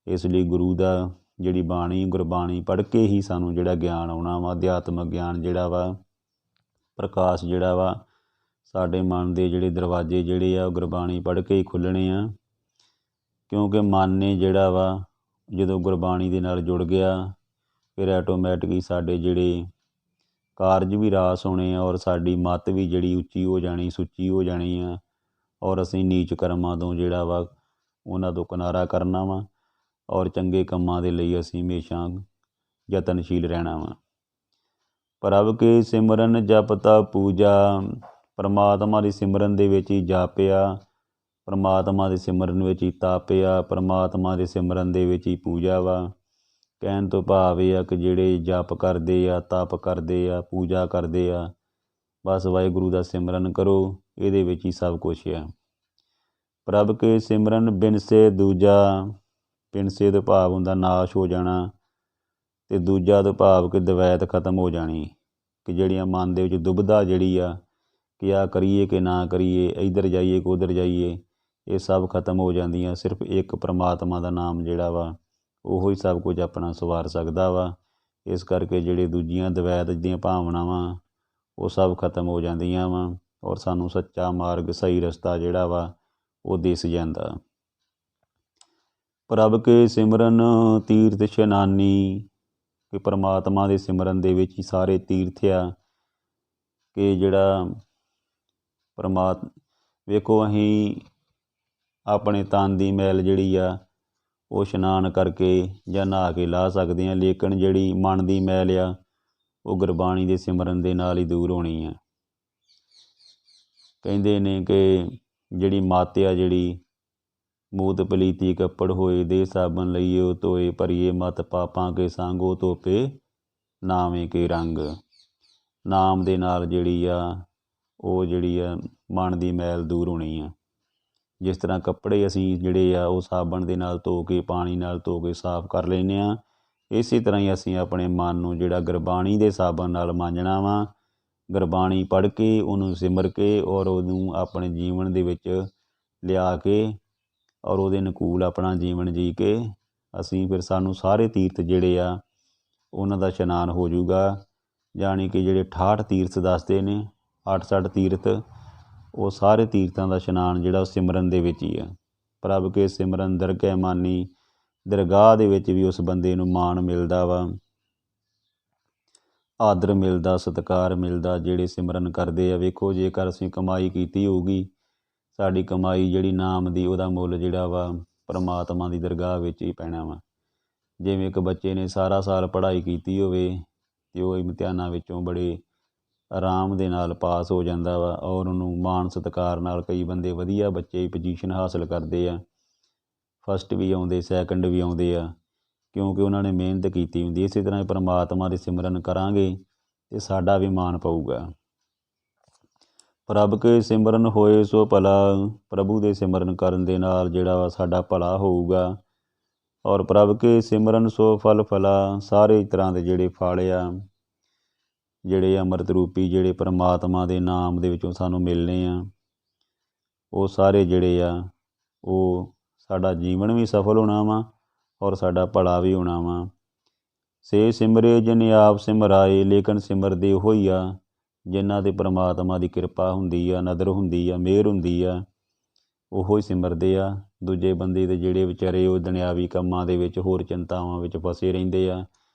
ਇਸ ਲਈ ਗੁਰੂ ਦਾ ਜਿਹੜੀ ਬਾਣੀ ਗੁਰਬਾਣੀ ਪੜ੍ਹ ਕੇ ਹੀ ਸਾਨੂੰ ਜਿਹੜਾ ਗਿਆਨ ਆਉਣਾ ਵਾ, ਅਧਿਆਤਮਕ ਗਿਆਨ ਜਿਹੜਾ ਵਾ ਪ੍ਰਕਾਸ਼ ਜਿਹੜਾ ਵਾ ਸਾਡੇ ਮਨ ਦੇ ਜਿਹੜੇ ਦਰਵਾਜ਼ੇ ਜਿਹੜੇ ਆ ਉਹ ਗੁਰਬਾਣੀ ਪੜ੍ਹ ਕੇ ਹੀ ਖੁੱਲ੍ਹਣੇ ਆ, ਕਿਉਂਕਿ ਮਨ ਨੇ ਜਿਹੜਾ ਵਾ ਜਦੋਂ ਗੁਰਬਾਣੀ ਦੇ ਨਾਲ ਜੁੜ ਗਿਆ ਫਿਰ ਆਟੋਮੈਟਿਕ ਹੀ ਸਾਡੇ ਜਿਹੜੇ ਕਾਰਜ ਵੀ ਰਾਸ ਹੋਣੇ ਆ, ਔਰ ਸਾਡੀ ਮੱਤ ਵੀ ਜਿਹੜੀ ਉੱਚੀ ਹੋ ਜਾਣੀ, ਸੁੱਚੀ ਹੋ ਜਾਣੀ ਆ, ਔਰ ਅਸੀਂ ਨੀਚ ਕਰਮਾਂ ਤੋਂ ਜਿਹੜਾ ਵਾ ਉਹਨਾਂ ਤੋਂ ਕਿਨਾਰਾ ਕਰਨਾ ਵਾ, ਔਰ ਚੰਗੇ ਕੰਮਾਂ ਦੇ ਲਈ ਅਸੀਂ ਹਮੇਸ਼ਾ ਯਤਨਸ਼ੀਲ ਰਹਿਣਾ ਵਾ। ਪ੍ਰਭ ਕੇ ਸਿਮਰਨ ਜਪਤਾ ਪੂਜਾ, ਪਰਮਾਤਮਾ ਦੀ ਸਿਮਰਨ ਦੇ ਵਿੱਚ ਹੀ ਜਾਪਿਆ, ਪਰਮਾਤਮਾ ਦੇ ਸਿਮਰਨ ਵਿੱਚ ਹੀ ਤਾਪਿਆ, ਪਰਮਾਤਮਾ ਦੇ ਸਿਮਰਨ ਦੇ ਵਿੱਚ ਹੀ ਪੂਜਾ ਵਾ। ਕਹਿਣ ਤੋਂ ਭਾਵ ਇਹ ਆ ਕਿ ਜਿਹੜੇ ਜਪ ਕਰਦੇ ਆ, ਤਪ ਕਰਦੇ ਆ, ਪੂਜਾ ਕਰਦੇ ਆ, ਬਸ ਵਾਹਿਗੁਰੂ ਦਾ ਸਿਮਰਨ ਕਰੋ, ਇਹਦੇ ਵਿੱਚ ਹੀ ਸਭ ਕੁਛ ਆ। ਪ੍ਰਭ ਕੇ ਸਿਮਰਨ ਬਿਨਸੇ ਦੂਜਾ, ਬਿਨਸੇ ਤੋਂ ਭਾਵ ਹੁੰਦਾ ਨਾਸ਼ ਹੋ ਜਾਣਾ, ਅਤੇ ਦੂਜਾ ਤੋਂ ਭਾਵ ਕਿ ਦਵੈਤ ਖਤਮ ਹੋ ਜਾਣੀ, ਕਿ ਜਿਹੜੀਆਂ ਮਨ ਦੇ ਵਿੱਚ ਦੁਬਿਧਾ ਜਿਹੜੀ ਆ ਕਿ ਆਹ ਕਰੀਏ ਕਿ ਨਾ ਕਰੀਏ, ਇੱਧਰ ਜਾਈਏ ਕਿ ਉੱਧਰ ਜਾਈਏ, ਇਹ ਸਭ ਖਤਮ ਹੋ ਜਾਂਦੀਆਂ। ਸਿਰਫ ਇੱਕ ਪਰਮਾਤਮਾ ਦਾ ਨਾਮ ਜਿਹੜਾ ਵਾ ਉਹੋ ਹੀ ਸਭ ਕੁਝ ਆਪਣਾ ਸਵਾਰ ਸਕਦਾ ਵਾ। ਇਸ ਕਰਕੇ ਜਿਹੜੇ ਦੂਜੀਆਂ ਦਵੈਤ ਦੀਆਂ ਭਾਵਨਾਵਾਂ ਉਹ ਸਭ ਖਤਮ ਹੋ ਜਾਂਦੀਆਂ ਵਾ, ਔਰ ਸਾਨੂੰ ਸੱਚਾ ਮਾਰਗ, ਸਹੀ ਰਸਤਾ ਜਿਹੜਾ ਵਾ ਉਹ ਦਿਸ ਜਾਂਦਾ। ਪ੍ਰਭ ਕੇ ਸਿਮਰਨ ਤੀਰਥ ਇਸ਼ਨਾਨੀ, ਕਿ ਪਰਮਾਤਮਾ ਦੇ ਸਿਮਰਨ ਦੇ ਵਿੱਚ ਹੀ ਸਾਰੇ ਤੀਰਥ ਆ, ਕਿ ਜਿਹੜਾ ਵੇਖੋ ਅਸੀਂ ਆਪਣੇ ਤਨ ਦੀ ਮੈਲ ਜਿਹੜੀ ਆ ਉਹ ਇਸ਼ਨਾਨ ਕਰਕੇ ਜਾਂ ਨਹਾ ਕੇ ਲਾ ਸਕਦੇ ਹਾਂ, ਲੇਕਿਨ ਜਿਹੜੀ ਮਨ ਦੀ ਮੈਲ ਆ ਉਹ ਗੁਰਬਾਣੀ ਦੇ ਸਿਮਰਨ ਦੇ ਨਾਲ ਹੀ ਦੂਰ ਹੋਣੀ ਆ। ਕਹਿੰਦੇ ਨੇ ਕਿ ਜਿਹੜੀ ਮੱਤ ਆ, ਜਿਹੜੀ ਮੂਤ ਪਲੀਤੀ ਕੱਪੜ ਹੋਏ, ਦੇ ਸਾਬਨ ਲਈਏ ਧੋਏ, ਭਰੀਏ ਮਤ ਪਾਪਾਂ ਕੇ ਸੰਗ, ਉਹ ਧੋਪੇ ਨਾਵੇਂ ਕੇ ਰੰਗ। ਨਾਮ ਦੇ ਨਾਲ ਜਿਹੜੀ ਆ ਮਨ ਦੀ ਮੈਲ ਦੂਰ ਹੋਣੀ ਆ। ਜਿਸ ਤਰ੍ਹਾਂ ਕੱਪੜੇ ਅਸੀਂ ਜਿਹੜੇ ਆ ਉਹ ਸਾਬਣ ਦੇ ਨਾਲ ਧੋ ਕੇ, ਪਾਣੀ ਨਾਲ ਧੋ ਕੇ ਸਾਫ਼ ਕਰ ਲੈਂਦੇ ਹਾਂ, ਇਸੇ ਤਰ੍ਹਾਂ ਹੀ ਅਸੀਂ ਆਪਣੇ ਮਨ ਨੂੰ ਜਿਹੜਾ ਗੁਰਬਾਣੀ ਦੇ ਸਾਬਣ ਨਾਲ ਮਾਂਜਣਾ ਵਾ। ਗੁਰਬਾਣੀ ਪੜ੍ਹ ਕੇ, ਉਹਨੂੰ ਸਿਮਰ ਕੇ, ਔਰ ਉਹਨੂੰ ਆਪਣੇ ਜੀਵਨ ਦੇ ਵਿੱਚ ਲਿਆ ਕੇ, ਔਰ ਉਹਦੇ ਅਨੁਕੂਲ ਆਪਣਾ ਜੀਵਨ ਜੀ ਕੇ ਅਸੀਂ ਫਿਰ ਸਾਨੂੰ ਸਾਰੇ ਤੀਰਥ ਜਿਹੜੇ ਆ ਉਹਨਾਂ ਦਾ ਇਸ਼ਨਾਨ ਹੋ ਜਾਊਗਾ। ਜਾਣੀ ਕਿ ਜਿਹੜੇ 68 ਤੀਰਥ ਦੱਸਦੇ ਨੇ, 68 ਤੀਰਥ, ਉਹ ਸਾਰੇ ਤੀਰਥਾਂ ਦਾ ਇਸ਼ਨਾਨ ਜਿਹੜਾ ਉਹ ਸਿਮਰਨ ਦੇ ਵਿੱਚ ਹੀ ਆ। ਪ੍ਰਭ ਕੇ ਸਿਮਰਨ ਦਰਗਹਿ ਮਾਨੀ, ਦਰਗਾਹ ਦੇ ਵਿੱਚ ਵੀ ਉਸ ਬੰਦੇ ਨੂੰ ਮਾਣ ਮਿਲਦਾ ਵਾ, ਆਦਰ ਮਿਲਦਾ, ਸਤਿਕਾਰ ਮਿਲਦਾ, ਜਿਹੜੇ ਸਿਮਰਨ ਕਰਦੇ ਆ। ਵੇਖੋ ਜੇਕਰ ਅਸੀਂ ਕਮਾਈ ਕੀਤੀ ਹੋਊਗੀ, ਸਾਡੀ ਕਮਾਈ ਜਿਹੜੀ ਨਾਮ ਦੀ, ਉਹਦਾ ਮੁੱਲ ਜਿਹੜਾ ਵਾ ਪਰਮਾਤਮਾ ਦੀ ਦਰਗਾਹ ਵਿੱਚ ਹੀ ਪੈਣਾ ਵਾ। ਜਿਵੇਂ ਇੱਕ ਬੱਚੇ ਨੇ ਸਾਰਾ ਸਾਲ ਪੜ੍ਹਾਈ ਕੀਤੀ ਹੋਵੇ ਅਤੇ ਉਹ ਇਮਤਿਹਾਨਾਂ ਵਿੱਚੋਂ ਬੜੇ ਆਰਾਮ ਦੇ ਨਾਲ ਪਾਸ ਹੋ ਜਾਂਦਾ ਵਾ, ਔਰ ਉਹਨੂੰ ਮਾਣ ਸਤਿਕਾਰ ਨਾਲ ਕਈ ਬੰਦੇ ਵਧੀਆ ਬੱਚੇ ਪੋਜੀਸ਼ਨ ਹਾਸਲ ਕਰਦੇ ਆ, ਫਸਟ ਵੀ ਆਉਂਦੇ, ਸੈਕਿੰਡ ਵੀ ਆਉਂਦੇ ਆ, ਕਿਉਂਕਿ ਉਹਨਾਂ ਨੇ ਮਿਹਨਤ ਕੀਤੀ ਹੁੰਦੀ। ਇਸੇ ਤਰ੍ਹਾਂ ਪਰਮਾਤਮਾ ਦੇ ਸਿਮਰਨ ਕਰਾਂਗੇ ਅਤੇ ਸਾਡਾ ਵੀ ਮਾਣ ਪਊਗਾ। ਪ੍ਰਭ ਕੇ ਸਿਮਰਨ ਹੋਏ ਸੋ ਭਲਾ, ਪ੍ਰਭੂ ਦੇ ਸਿਮਰਨ ਕਰਨ ਦੇ ਨਾਲ ਜਿਹੜਾ ਵਾ ਸਾਡਾ ਭਲਾ ਹੋਊਗਾ। ਔਰ ਪ੍ਰਭ ਕੇ ਸਿਮਰਨ ਸੋ ਫਲ ਫਲਾ, ਸਾਰੇ ਤਰ੍ਹਾਂ ਦੇ ਜਿਹੜੇ ਫਲ ਆ, ਜਿਹੜੇ ਅੰਮ੍ਰਿਤ ਰੂਪੀ, ਜਿਹੜੇ ਪਰਮਾਤਮਾ ਦੇ ਨਾਮ ਦੇ ਵਿੱਚੋਂ ਸਾਨੂੰ ਮਿਲਣੇ ਆ, ਉਹ ਸਾਰੇ ਜਿਹੜੇ ਆ ਉਹ ਸਾਡਾ ਜੀਵਨ ਵੀ ਸਫਲ ਹੋਣਾ ਵਾ, ਔਰ ਸਾਡਾ ਭਲਾ ਵੀ ਹੋਣਾ ਵਾ। ਸੇ ਸਿਮਰੇ ਜਿਨ ਆਪ ਸਿਮਰਾਏ, ਲੇਕਿਨ ਸਿਮਰਦੇ ਉਹ ਹੀ ਆ ਜਿਨ੍ਹਾਂ 'ਤੇ ਪਰਮਾਤਮਾ ਦੀ ਕਿਰਪਾ ਹੁੰਦੀ ਆ, ਨਦਰ ਹੁੰਦੀ ਆ, ਮਿਹਰ ਹੁੰਦੀ ਆ, ਉਹੋ ਹੀ ਸਿਮਰਦੇ ਆ। ਦੂਜੇ ਬੰਦੇ ਦੇ ਜਿਹੜੇ ਵਿਚਾਰੇ ਉਹ ਦੁਨਿਆਵੀ ਕੰਮਾਂ ਦੇ ਵਿੱਚ, ਹੋਰ ਚਿੰਤਾਵਾਂ ਵਿੱਚ ਫਸੇ ਰਹਿੰਦੇ ਆ,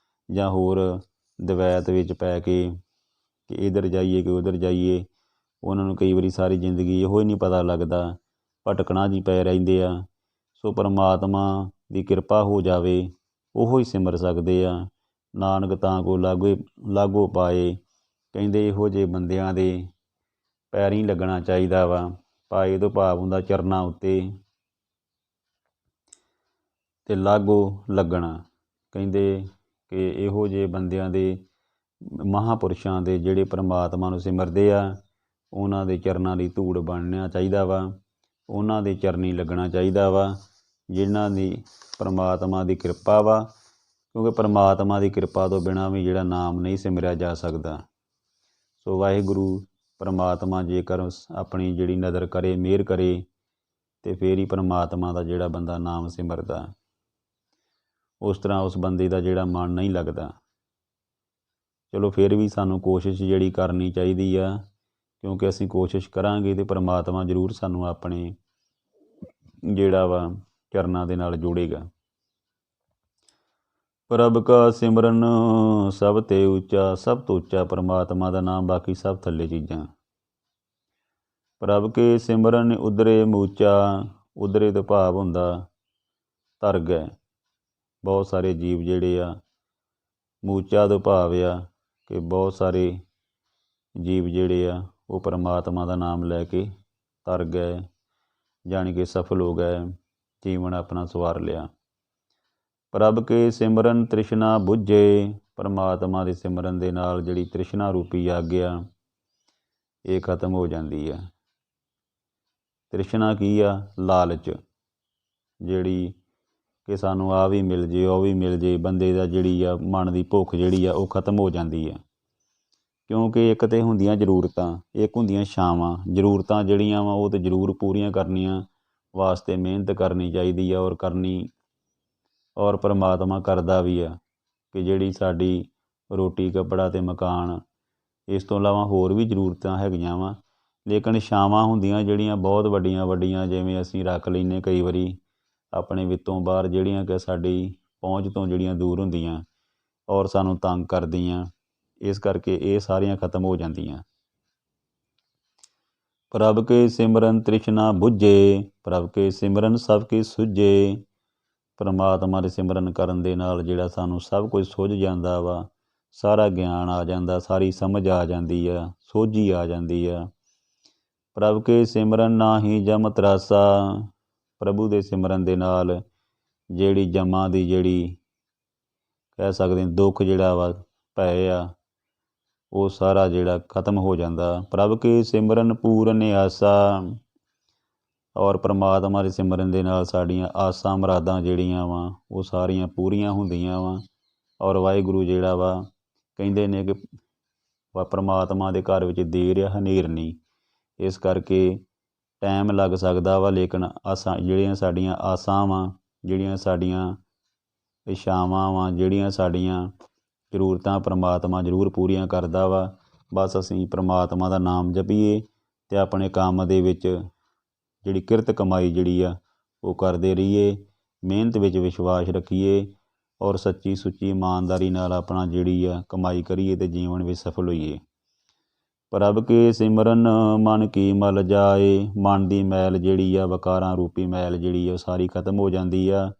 ਜਾਂ ਹੋਰ ਦਵੈਤ ਵਿੱਚ ਪੈ ਕੇ ਕਿ ਇੱਧਰ ਜਾਈਏ ਕਿ ਉੱਧਰ ਜਾਈਏ, ਉਹਨਾਂ ਨੂੰ ਕਈ ਵਾਰੀ ਸਾਰੀ ਜ਼ਿੰਦਗੀ ਇਹੋ ਹੀ ਨਹੀਂ ਪਤਾ ਲੱਗਦਾ, ਭਟਕਣਾ ਜੀ ਪੈ ਰਹਿੰਦੇ ਆ। ਸੋ ਪਰਮਾਤਮਾ ਦੀ ਕਿਰਪਾ ਹੋ ਜਾਵੇ, ਉਹੋ ਹੀ ਸਿਮਰ ਸਕਦੇ ਆ। ਨਾਨਕ ਤਾਂ ਕੋ ਲਾਗੋ ਪਾਏ, ਕਹਿੰਦੇ ਇਹੋ ਜਿਹੇ ਬੰਦਿਆਂ ਦੇ ਪੈਰੀਂ ਲੱਗਣਾ ਚਾਹੀਦਾ ਵਾ। ਪਾਏ ਤੋਂ ਭਾਵ ਹੁੰਦਾ ਚਰਨਾਂ ਉੱਤੇ, ਅਤੇ ਲਾਗੋ ਲੱਗਣਾ, ਕਹਿੰਦੇ ਕਿ ਇਹੋ ਜਿਹੇ ਬੰਦਿਆਂ ਦੇ, ਮਹਾਂਪੁਰਸ਼ਾਂ ਦੇ, ਜਿਹੜੇ ਪਰਮਾਤਮਾ ਨੂੰ ਸਿਮਰਦੇ ਆ, ਉਹਨਾਂ ਦੇ ਚਰਨਾਂ ਦੀ ਧੂੜ ਬਣਨਾ ਚਾਹੀਦਾ ਵਾ, ਉਹਨਾਂ ਦੇ ਚਰਨੀ ਲੱਗਣਾ ਚਾਹੀਦਾ ਵਾ, ਜਿਨ੍ਹਾਂ ਦੀ ਪਰਮਾਤਮਾ ਦੀ ਕਿਰਪਾ ਵਾ। ਕਿਉਂਕਿ ਪਰਮਾਤਮਾ ਦੀ ਕਿਰਪਾ ਤੋਂ ਬਿਨਾਂ ਵੀ ਜਿਹੜਾ ਨਾਮ ਨਹੀਂ ਸਿਮਰਿਆ ਜਾ ਸਕਦਾ। ਸੋ ਵਾਹਿਗੁਰੂ ਪਰਮਾਤਮਾ ਜੇਕਰ ਆਪਣੀ ਜਿਹੜੀ ਨਜ਼ਰ ਕਰੇ, ਮਿਹਰ ਕਰੇ, ਅਤੇ ਫਿਰ ਹੀ ਪਰਮਾਤਮਾ ਦਾ ਜਿਹੜਾ ਬੰਦਾ ਨਾਮ ਸਿਮਰਦਾ, ਉਸ ਤਰ੍ਹਾਂ ਉਸ ਬੰਦੇ ਦਾ ਜਿਹੜਾ ਮਨ ਨਹੀਂ ਲੱਗਦਾ। ਚਲੋ ਫਿਰ ਵੀ ਸਾਨੂੰ ਕੋਸ਼ਿਸ਼ ਜਿਹੜੀ ਕਰਨੀ ਚਾਹੀਦੀ ਆ, ਕਿਉਂਕਿ ਅਸੀਂ ਕੋਸ਼ਿਸ਼ ਕਰਾਂਗੇ ਤਾਂ ਪਰਮਾਤਮਾ ਜ਼ਰੂਰ ਸਾਨੂੰ ਆਪਣੇ ਜਿਹੜਾ ਵਾ ਚਰਨਾਂ ਦੇ ਨਾਲ ਜੋੜੇਗਾ। ਪ੍ਰਭ ਕਾ ਸਿਮਰਨ ਸਭ ਤੇ ਉੱਚਾ, ਸਭ ਤੋਂ ਉੱਚਾ ਪਰਮਾਤਮਾ ਦਾ ਨਾਮ, ਬਾਕੀ ਸਭ ਥੱਲੇ ਚੀਜ਼ਾਂ। ਪ੍ਰਭ ਕੇ ਸਿਮਰਨ ਉਧਰੇ ਮੂਚਾ, ਉਧਰੇ ਤੋਂ ਭਾਵ ਹੁੰਦਾ ਧਰ ਗਏ। ਬਹੁਤ ਸਾਰੇ ਜੀਵ ਜਿਹੜੇ ਆ, ਮੂਚਾ ਤੋਂ ਭਾਵ ਆ ਕਿ ਬਹੁਤ ਸਾਰੇ ਜੀਵ ਜਿਹੜੇ ਆ ਉਹ ਪਰਮਾਤਮਾ ਦਾ ਨਾਮ ਲੈ ਕੇ ਤਰ ਗਏ, ਜਾਣੀ ਕਿ ਸਫਲ ਹੋ ਗਏ, ਜੀਵਨ ਆਪਣਾ ਸਵਾਰ ਲਿਆ। ਪ੍ਰਭ ਕੇ ਸਿਮਰਨ ਤ੍ਰਿਸ਼ਨਾ ਬੁੱਝੇ, ਪਰਮਾਤਮਾ ਦੇ ਸਿਮਰਨ ਦੇ ਨਾਲ ਜਿਹੜੀ ਤ੍ਰਿਸ਼ਨਾ ਰੂਪੀ ਅੱਗ ਆ ਇਹ ਖਤਮ ਹੋ ਜਾਂਦੀ ਆ। ਤ੍ਰਿਸ਼ਨਾ ਕੀ ਆ? ਲਾਲਚ, ਜਿਹੜੀ ਕਿ ਸਾਨੂੰ ਆਹ ਵੀ ਮਿਲ ਜੇ, ਉਹ ਵੀ ਮਿਲ ਜੇ, ਬੰਦੇ ਦਾ ਜਿਹੜੀ ਆ ਮਨ ਦੀ ਭੁੱਖ ਜਿਹੜੀ ਆ ਉਹ ਖਤਮ ਹੋ ਜਾਂਦੀ ਆ। ਕਿਉਂਕਿ ਇੱਕ ਤਾਂ ਹੁੰਦੀਆਂ ਜ਼ਰੂਰਤਾਂ, ਇੱਕ ਹੁੰਦੀਆਂ ਇੱਛਾਵਾਂ। ਜ਼ਰੂਰਤਾਂ ਜਿਹੜੀਆਂ ਵਾ ਉਹ ਤਾਂ ਜ਼ਰੂਰ ਪੂਰੀਆਂ ਕਰਨੀਆਂ ਵਾਸਤੇ ਮਿਹਨਤ ਕਰਨੀ ਚਾਹੀਦੀ ਆ, ਔਰ ਪਰਮਾਤਮਾ ਕਰਦਾ ਵੀ ਆ ਕਿ ਜਿਹੜੀ ਸਾਡੀ ਰੋਟੀ, ਕੱਪੜਾ ਅਤੇ ਮਕਾਨ, ਇਸ ਤੋਂ ਇਲਾਵਾ ਹੋਰ ਵੀ ਜ਼ਰੂਰਤਾਂ ਹੈਗੀਆਂ ਵਾ। ਲੇਕਿਨ ਇੱਛਾਵਾਂ ਹੁੰਦੀਆਂ ਜਿਹੜੀਆਂ ਬਹੁਤ ਵੱਡੀਆਂ ਵੱਡੀਆਂ, ਜਿਵੇਂ ਅਸੀਂ ਰੱਖ ਲੈਂਦੇ ਕਈ ਵਾਰੀ ਆਪਣੇ ਵਿੱਤੋਂ ਬਾਹਰ, ਜਿਹੜੀਆਂ ਕਿ ਸਾਡੀ ਪਹੁੰਚ ਤੋਂ ਜਿਹੜੀਆਂ ਦੂਰ ਹੁੰਦੀਆਂ ਔਰ ਸਾਨੂੰ ਤੰਗ ਕਰਦੀਆਂ, ਇਸ ਕਰਕੇ ਇਹ ਸਾਰੀਆਂ ਖਤਮ ਹੋ ਜਾਂਦੀਆਂ। ਪ੍ਰਭ ਕੇ ਸਿਮਰਨ ਤ੍ਰਿਸ਼ਨਾ ਬੁੱਝੇ, ਪ੍ਰਭ ਕੇ ਸਿਮਰਨ ਸਭ ਕੀ ਸੁੱਝੇ। ਪਰਮਾਤਮਾ ਦੇ ਸਿਮਰਨ ਕਰਨ ਦੇ ਨਾਲ ਜਿਹੜਾ ਸਾਨੂੰ ਸਭ ਕੁਝ ਸੁੱਝ ਜਾਂਦਾ ਵਾ, ਸਾਰਾ ਗਿਆਨ ਆ ਜਾਂਦਾ, ਸਾਰੀ ਸਮਝ ਆ ਜਾਂਦੀ ਆ, ਸੋਝੀ ਆ ਜਾਂਦੀ ਆ। ਪ੍ਰਭ ਕੇ ਸਿਮਰਨ ਨਾਹੀ ਜਮ ਤਰਾਸਾ, ਪ੍ਰਭੂ ਦੇ ਸਿਮਰਨ ਦੇ ਨਾਲ ਜਿਹੜੀ ਜਮਾਂ ਦੀ ਜਿਹੜੀ ਕਹਿ ਸਕਦੇ ਦੁੱਖ ਜਿਹੜਾ ਵਾ, ਭੈ ਆ, ਉਹ ਸਾਰਾ ਜਿਹੜਾ ਖਤਮ ਹੋ ਜਾਂਦਾ। ਪ੍ਰਭ ਕੇ ਸਿਮਰਨ ਪੂਰਨ ਆਸਾ, ਔਰ ਪਰਮਾਤਮਾ ਦੇ ਸਿਮਰਨ ਦੇ ਨਾਲ ਸਾਡੀਆਂ ਆਸਾਂ ਮੁਰਾਦਾਂ ਜਿਹੜੀਆਂ ਵਾ ਉਹ ਸਾਰੀਆਂ ਪੂਰੀਆਂ ਹੁੰਦੀਆਂ ਵਾ। ਔਰ ਵਾਹਿਗੁਰੂ ਜਿਹੜਾ ਵਾ ਕਹਿੰਦੇ ਨੇ ਕਿ ਪਰਮਾਤਮਾ ਦੇ ਘਰ ਵਿੱਚ ਦੇਰ ਆ ਹਨੇਰ ਨਹੀਂ। ਇਸ ਕਰਕੇ ਟਾਈਮ ਲੱਗ ਸਕਦਾ ਵਾ, ਲੇਕਿਨ ਜਿਹੜੀਆਂ ਸਾਡੀਆਂ ਆਸਾਂ ਵਾ, ਜਿਹੜੀਆਂ ਸਾਡੀਆਂ ਇੱਛਾਵਾਂ ਵਾ, ਜਿਹੜੀਆਂ ਸਾਡੀਆਂ ਜ਼ਰੂਰਤਾਂ, ਪਰਮਾਤਮਾ ਜ਼ਰੂਰ ਪੂਰੀਆਂ ਕਰਦਾ ਵਾ। ਬਸ ਅਸੀਂ ਪਰਮਾਤਮਾ ਦਾ ਨਾਮ ਜਪੀਏ ਅਤੇ ਆਪਣੇ ਕੰਮ ਦੇ ਵਿੱਚ ਜਿਹੜੀ ਕਿਰਤ ਕਮਾਈ ਜਿਹੜੀ ਆ ਉਹ ਕਰਦੇ ਰਹੀਏ, ਮਿਹਨਤ ਵਿੱਚ ਵਿਸ਼ਵਾਸ ਰੱਖੀਏ ਔਰ ਸੱਚੀ ਸੁੱਚੀ ਇਮਾਨਦਾਰੀ ਨਾਲ ਆਪਣਾ ਜਿਹੜੀ ਆ ਕਮਾਈ ਕਰੀਏ ਅਤੇ ਜੀਵਨ ਵਿੱਚ ਸਫਲ ਹੋਈਏ। ਪ੍ਰਭ ਕੇ ਸਿਮਰਨ ਮਨ ਕੀ ਮਲ ਜਾਏ, ਮਨ ਦੀ ਮੈਲ ਜਿਹੜੀ ਆ, ਵਿਕਾਰਾਂ ਰੂਪੀ ਮੈਲ ਜਿਹੜੀ ਆ ਉਹ ਸਾਰੀ ਖਤਮ ਹੋ ਜਾਂਦੀ ਆ।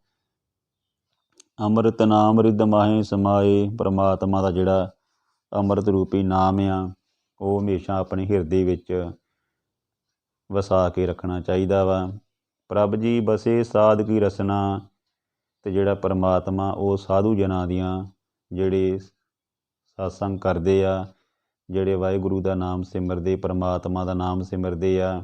ਅੰਮ੍ਰਿਤ ਨਾਮ ਰਿੱਧ ਮਾਹੇ ਸਮਾਏ, ਪਰਮਾਤਮਾ ਦਾ ਜਿਹੜਾ ਅੰਮ੍ਰਿਤ ਰੂਪੀ ਨਾਮ ਆ ਉਹ ਹਮੇਸ਼ਾ ਆਪਣੇ ਹਿਰਦੇ ਵਿੱਚ ਵਸਾ ਕੇ ਰੱਖਣਾ ਚਾਹੀਦਾ ਵਾ। ਪ੍ਰਭ ਜੀ ਬਸੇ ਸਾਧ ਕੀ ਰਸਨਾ, ਅਤੇ ਜਿਹੜਾ ਪਰਮਾਤਮਾ ਉਹ ਸਾਧੂ ਜਨਾਂ ਦੀਆਂ ਜਿਹੜੇ ਸਤਸੰਗ ਕਰਦੇ ਆ, ਜਿਹੜੇ ਵਾਹਿਗੁਰੂ ਦਾ ਨਾਮ ਸਿਮਰਦੇ, ਪਰਮਾਤਮਾ ਦਾ ਨਾਮ ਸਿਮਰਦੇ ਆ,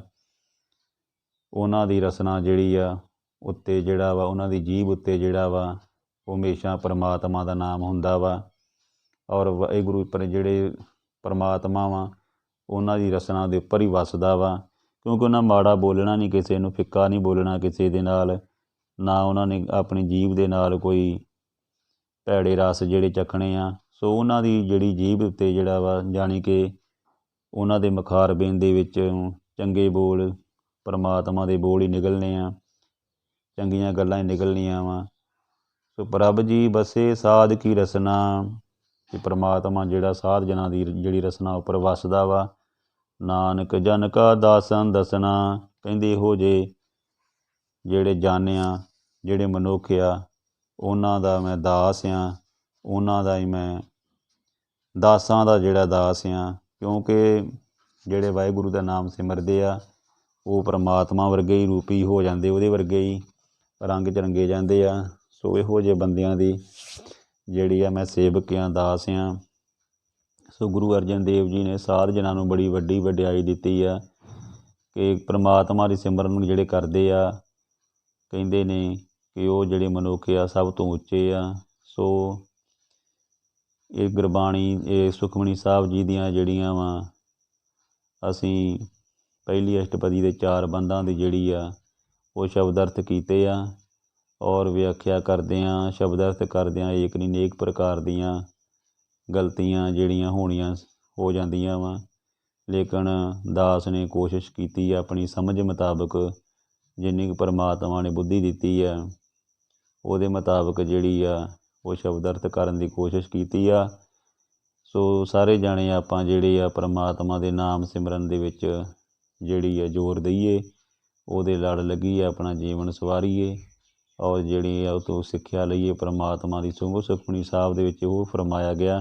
ਉਹਨਾਂ ਦੀ ਰਸਨਾ ਜਿਹੜੀ ਆ ਉੱਤੇ ਜਿਹੜਾ ਵਾ, ਉਹਨਾਂ ਦੀ ਜੀਭ ਉੱਤੇ ਜਿਹੜਾ ਵਾ ਉਹ ਹਮੇਸ਼ਾ ਪਰਮਾਤਮਾ ਦਾ ਨਾਮ ਹੁੰਦਾ ਵਾ। ਔਰ ਵਾਹਿਗੁਰੂ ਪਰ ਜਿਹੜੇ ਪਰਮਾਤਮਾ ਵਾ ਉਹਨਾਂ ਦੀ ਰਸਨਾ ਦੇ ਉੱਪਰ ਹੀ ਵੱਸਦਾ ਵਾ, ਕਿਉਂਕਿ ਉਹਨਾਂ ਮਾੜਾ ਬੋਲਣਾ ਨਹੀਂ ਕਿਸੇ ਨੂੰ, ਫਿੱਕਾ ਨਹੀਂ ਬੋਲਣਾ ਕਿਸੇ ਦੇ ਨਾਲ, ਨਾ ਉਹਨਾਂ ਨੇ ਆਪਣੀ ਜੀਭ ਦੇ ਨਾਲ ਕੋਈ ਭੈੜੇ ਰਸ ਜਿਹੜੇ ਚੱਖਣੇ ਆ। ਸੋ ਉਹਨਾਂ ਦੀ ਜਿਹੜੀ ਜੀਭ ਉੱਤੇ ਜਿਹੜਾ ਵਾ, ਜਾਣੀ ਕਿ ਉਹਨਾਂ ਦੇ ਮੁਖਾਰਬਿੰਦ ਦੇ ਵਿੱਚ ਚੰਗੇ ਬੋਲ, ਪਰਮਾਤਮਾ ਦੇ ਬੋਲ ਹੀ ਨਿਕਲਣੇ ਆ, ਚੰਗੀਆਂ ਗੱਲਾਂ ਹੀ ਨਿਕਲਣੀਆਂ ਵਾ। ਸੋ ਪ੍ਰਭ ਜੀ ਬਸੇ ਸਾਧ ਕੀ ਰਸਨਾ, ਕਿ ਪਰਮਾਤਮਾ ਜਿਹੜਾ ਸਾਧ ਜਨਾਂ ਦੀ ਜਿਹੜੀ ਰਸਨਾ ਉੱਪਰ ਵੱਸਦਾ ਵਾ। ਨਾਨਕ ਜਨ ਕਾ ਦਾਸਨ ਦਸਣਾ, ਕਹਿੰਦੇ ਇਹੋ ਜਿਹੇ ਜਿਹੜੇ ਜਨ ਆ, ਜਿਹੜੇ ਮਨੁੱਖ ਆ, ਉਹਨਾਂ ਦਾ ਮੈਂ ਦਾਸ ਆ, ਉਹਨਾਂ ਦਾ ਹੀ ਮੈਂ ਦਾਸਾਂ ਦਾ ਜਿਹੜਾ ਦਾਸ ਆ। ਕਿਉਂਕਿ ਜਿਹੜੇ ਵਾਹਿਗੁਰੂ ਦਾ ਨਾਮ ਸਿਮਰਦੇ ਆ ਉਹ ਪਰਮਾਤਮਾ ਵਰਗੇ ਹੀ ਰੂਪੀ ਹੋ ਜਾਂਦੇ, ਉਹਦੇ ਵਰਗੇ ਹੀ ਰੰਗ 'ਚ ਰੰਗੇ ਜਾਂਦੇ ਆ। ਸੋ ਇਹੋ ਜਿਹੇ ਬੰਦਿਆਂ ਦੀ ਜਿਹੜੀ ਆ ਮੈਂ ਸੇਵਕ ਆ, ਦਾਸ ਆ। ਸੋ ਗੁਰੂ ਅਰਜਨ ਦੇਵ ਜੀ ਨੇ ਸਾਧ ਜਨਾਂ ਨੂੰ ਬੜੀ ਵੱਡੀ ਵਡਿਆਈ ਦਿੱਤੀ ਆ ਕਿ ਪਰਮਾਤਮਾ ਦੀ ਸਿਮਰਨ ਨੂੰ ਜਿਹੜੇ ਕਰਦੇ ਆ, ਕਹਿੰਦੇ ਨੇ ਕਿ ਉਹ ਜਿਹੜੇ ਮਨੁੱਖ ਆ ਸਭ ਤੋਂ ਉੱਚੇ ਆ। ਸੋ ਇਹ ਗੁਰਬਾਣੀ, ਇਹ ਸੁਖਮਨੀ ਸਾਹਿਬ ਜੀ ਦੀਆਂ ਜਿਹੜੀਆਂ ਵਾ, ਅਸੀਂ ਪਹਿਲੀ ਅਸ਼ਟਪਦੀ ਦੇ 4 ਬੰਦਾਂ ਦੀ ਜਿਹੜੀ ਆ ਉਹ ਸ਼ਬਦ ਅਰਥ ਕੀਤੇ ਆ, ਔਰ ਵਿਆਖਿਆ ਕਰਦੇ ਹਾਂ, ਸ਼ਬਦ ਅਰਥ ਕਰਦੇ ਹਾਂ, ਏਕ ਨਹੀਂ ਅਨੇਕ ਪ੍ਰਕਾਰ ਦੀਆਂ ਗਲਤੀਆਂ ਜਿਹੜੀਆਂ ਹੋਣੀਆਂ ਹੋ ਜਾਂਦੀਆਂ ਵਾ, ਲੇਕਿਨ ਦਾਸ ਨੇ ਕੋਸ਼ਿਸ਼ ਕੀਤੀ ਆ ਆਪਣੀ ਸਮਝ ਮੁਤਾਬਕ, ਜਿੰਨੀ ਕੁ ਪਰਮਾਤਮਾ ਨੇ ਬੁੱਧੀ ਦਿੱਤੀ ਆ ਉਹਦੇ ਮੁਤਾਬਕ ਜਿਹੜੀ ਆ ਉਹ ਸ਼ਬਦ ਅਰਥ ਕਰਨ ਦੀ ਕੋਸ਼ਿਸ਼ ਕੀਤੀ ਆ। ਸੋ ਸਾਰੇ ਜਾਣੇ ਆਪਾਂ ਜਿਹੜੇ ਆ ਪਰਮਾਤਮਾ ਦੇ ਨਾਮ ਸਿਮਰਨ ਦੇ ਵਿੱਚ ਜਿਹੜੀ ਆ ਜ਼ੋਰ ਦਈਏ, ਉਹਦੇ ਲੜ ਲੱਗੀਏ, ਆਪਣਾ ਜੀਵਨ ਸਵਾਰੀਏ ਔਰ ਜਿਹੜੀ ਆ ਉਹ ਤੋਂ ਸਿੱਖਿਆ ਲਈਏ ਪਰਮਾਤਮਾ ਦੀ। ਸੁਖਮਨੀ ਸਾਹਿਬ ਦੇ ਵਿੱਚ ਉਹ ਫਰਮਾਇਆ ਗਿਆ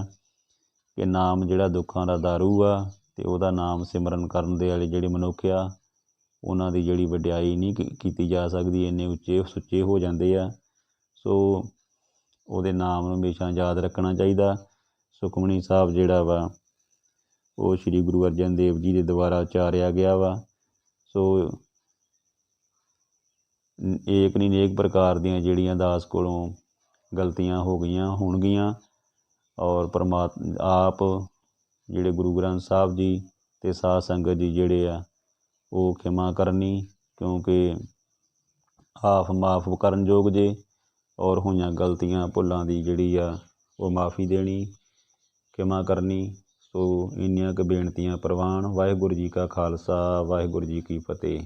ਕਿ ਨਾਮ ਜਿਹੜਾ ਦੁੱਖਾਂ ਦਾ ਦਾਰੂ ਆ, ਅਤੇ ਉਹਦਾ ਨਾਮ ਸਿਮਰਨ ਕਰਨ ਦੇ ਵਾਲੇ ਜਿਹੜੇ ਮਨੁੱਖ ਆ ਉਹਨਾਂ ਦੀ ਜਿਹੜੀ ਵਡਿਆਈ ਨਹੀਂ ਕੀਤੀ ਜਾ ਸਕਦੀ, ਇੰਨੇ ਉੱਚੇ ਸੁੱਚੇ ਹੋ ਜਾਂਦੇ ਆ। ਸੋ ਉਹਦੇ ਨਾਮ ਨੂੰ ਹਮੇਸ਼ਾ ਯਾਦ ਰੱਖਣਾ ਚਾਹੀਦਾ। ਸੁਖਮਨੀ ਸਾਹਿਬ ਜਿਹੜਾ ਵਾ ਉਹ ਸ਼੍ਰੀ ਗੁਰੂ ਅਰਜਨ ਦੇਵ ਜੀ ਦੇ ਦੁਆਰਾ ਉਚਾਰਿਆ ਗਿਆ ਵਾ। ਸੋ ਏਕ ਨਹੀਂ ਅਨੇਕ ਪ੍ਰਕਾਰ ਦੀਆਂ ਜਿਹੜੀਆਂ ਦਾਸ ਕੋਲੋਂ ਗਲਤੀਆਂ ਹੋ ਗਈਆਂ ਹੋਣਗੀਆਂ, ਔਰ ਆਪ ਜਿਹੜੇ ਗੁਰੂ ਗ੍ਰੰਥ ਸਾਹਿਬ ਜੀ ਅਤੇ ਸਾਧ ਸੰਗਤ ਜੀ ਜਿਹੜੇ ਆ ਉਹ ਖਿਮਾ ਕਰਨੀ, ਕਿਉਂਕਿ ਆਪ ਮਾਫ ਕਰਨ ਯੋਗ ਜੇ, ਔਰ ਹੋਈਆਂ ਗਲਤੀਆਂ ਭੁੱਲਾਂ ਦੀ ਜਿਹੜੀ ਆ ਉਹ ਮਾਫੀ ਦੇਣੀ, ਖਿਮਾ ਕਰਨੀ। ਸੋ ਇੰਨੀਆਂ ਕੁ ਬੇਨਤੀਆਂ ਪ੍ਰਵਾਨ। ਵਾਹਿਗੁਰੂ ਜੀ ਕਾ ਖਾਲਸਾ, ਵਾਹਿਗੁਰੂ ਜੀ ਕੀ ਫਤਿਹ।